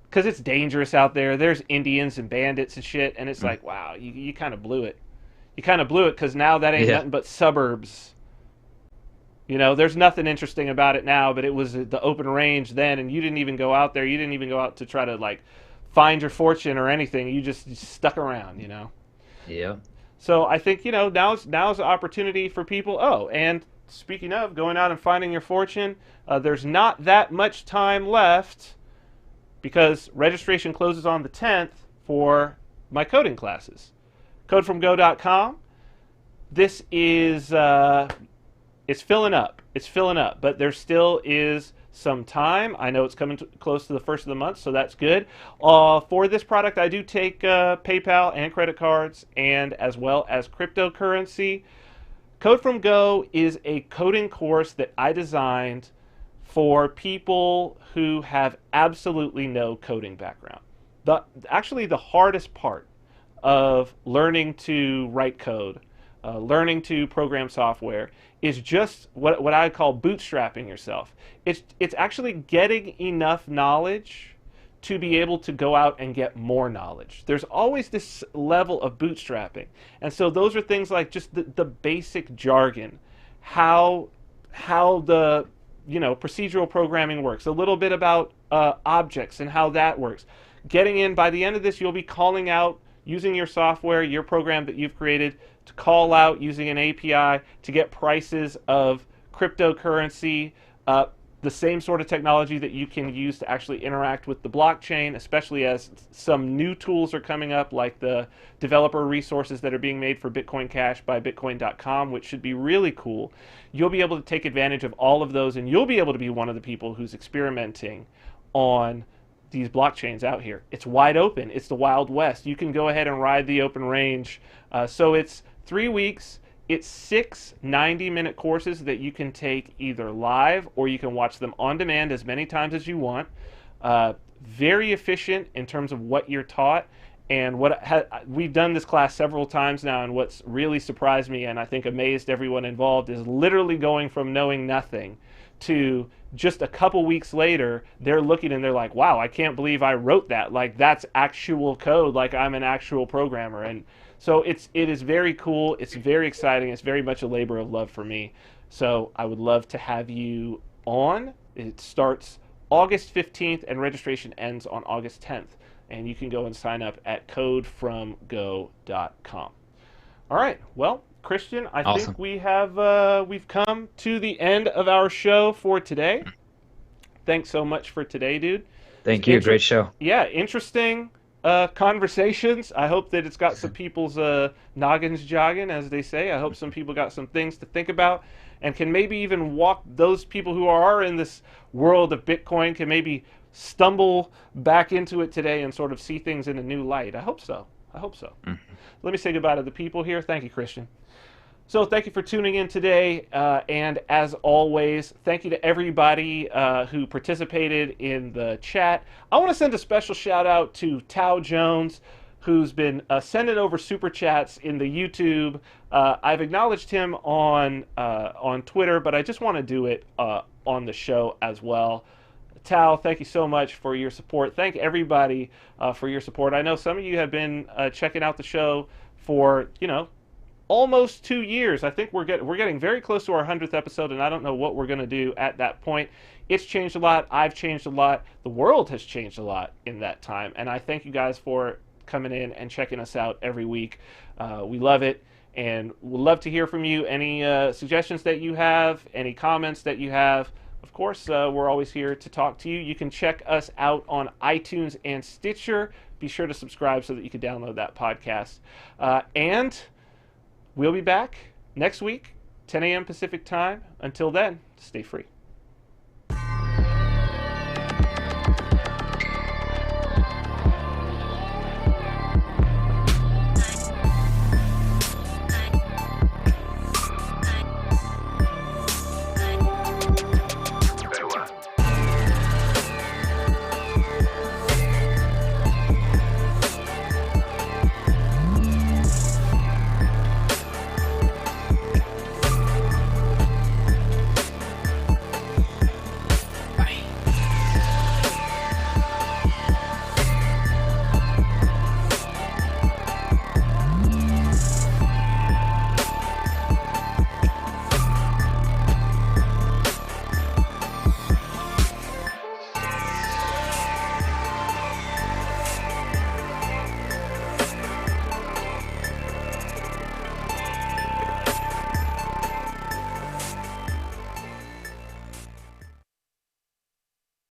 because it's dangerous out there. There's Indians and bandits and shit. And it's like, wow, you kind of blew it. You kind of blew it, because now that ain't nothing but suburbs. There's nothing interesting about it now, but it was the open range then, and you didn't even go out there. You didn't even go out to try to like find your fortune or anything. You just stuck around, Yeah. So I think, now's the opportunity for people. Oh, and speaking of going out and finding your fortune, there's not that much time left, because registration closes on the 10th for my coding classes. Codefromgo.com. This is it's filling up. It's filling up, but there still is some time. I know it's coming close to the first of the month, so that's good. For this product, I do take PayPal and credit cards, and as well as cryptocurrency. Code from Go is a coding course that I designed for people who have absolutely no coding background. Actually, the hardest part of learning to write code, learning to program software, is just what I call bootstrapping yourself. It's actually getting enough knowledge to be able to go out and get more knowledge. There's always this level of bootstrapping. And so those are things like just the basic jargon, how the procedural programming works, a little bit about objects and how that works. Getting in, by the end of this, you'll be calling out, using your software, your program that you've created, to call out using an API to get prices of cryptocurrency, the same sort of technology that you can use to actually interact with the blockchain, especially as some new tools are coming up, like the developer resources that are being made for Bitcoin Cash by Bitcoin.com, which should be really cool. You'll be able to take advantage of all of those, and you'll be able to be one of the people who's experimenting on these blockchains out here. It's wide open. It's the Wild West. You can go ahead and ride the open range. So it's 3 weeks. It's 6 90-minute courses that you can take either live, or you can watch them on demand as many times as you want. Very efficient in terms of what you're taught. And we've done this class several times now, and what's really surprised me and I think amazed everyone involved is literally going from knowing nothing to just a couple weeks later, they're looking and they're like, wow, I can't believe I wrote that. Like, that's actual code. Like, I'm an actual programmer. And so it is very cool. It's very exciting. It's very much a labor of love for me. So I would love to have you on. It starts August 15th and registration ends on August 10th. And you can go and sign up at codefromgo.com. All right. Well, Christian, I think we've come to the end of our show for today. Thanks so much for today, dude. Thank you. Great show. Yeah, interesting conversations. I hope that it's got some people's noggins jogging, as they say. I hope some people got some things to think about, and can maybe even walk those people who are in this world of Bitcoin can maybe stumble back into it today and sort of see things in a new light. I hope so. Let me say goodbye to the people here. Thank you, Christian. So thank you for tuning in today, and as always, thank you to everybody who participated in the chat. I want to send a special shout out to Tao Jones, who's been sending over super chats in the YouTube. I've acknowledged him on Twitter, but I just want to do it on the show as well. Tao, thank you so much for your support. Thank everybody for your support. I know some of you have been checking out the show for, almost 2 years. I think we're getting very close to our 100th episode, and I don't know what we're going to do at that point. It's changed a lot. I've changed a lot. The world has changed a lot in that time, and I thank you guys for coming in and checking us out every week. We love it, and we'd love to hear from you. Any suggestions that you have, any comments that you have. Of course, we're always here to talk to you. You can check us out on iTunes and Stitcher. Be sure to subscribe so that you can download that podcast. And we'll be back next week, 10 a.m. Pacific time. Until then, stay free.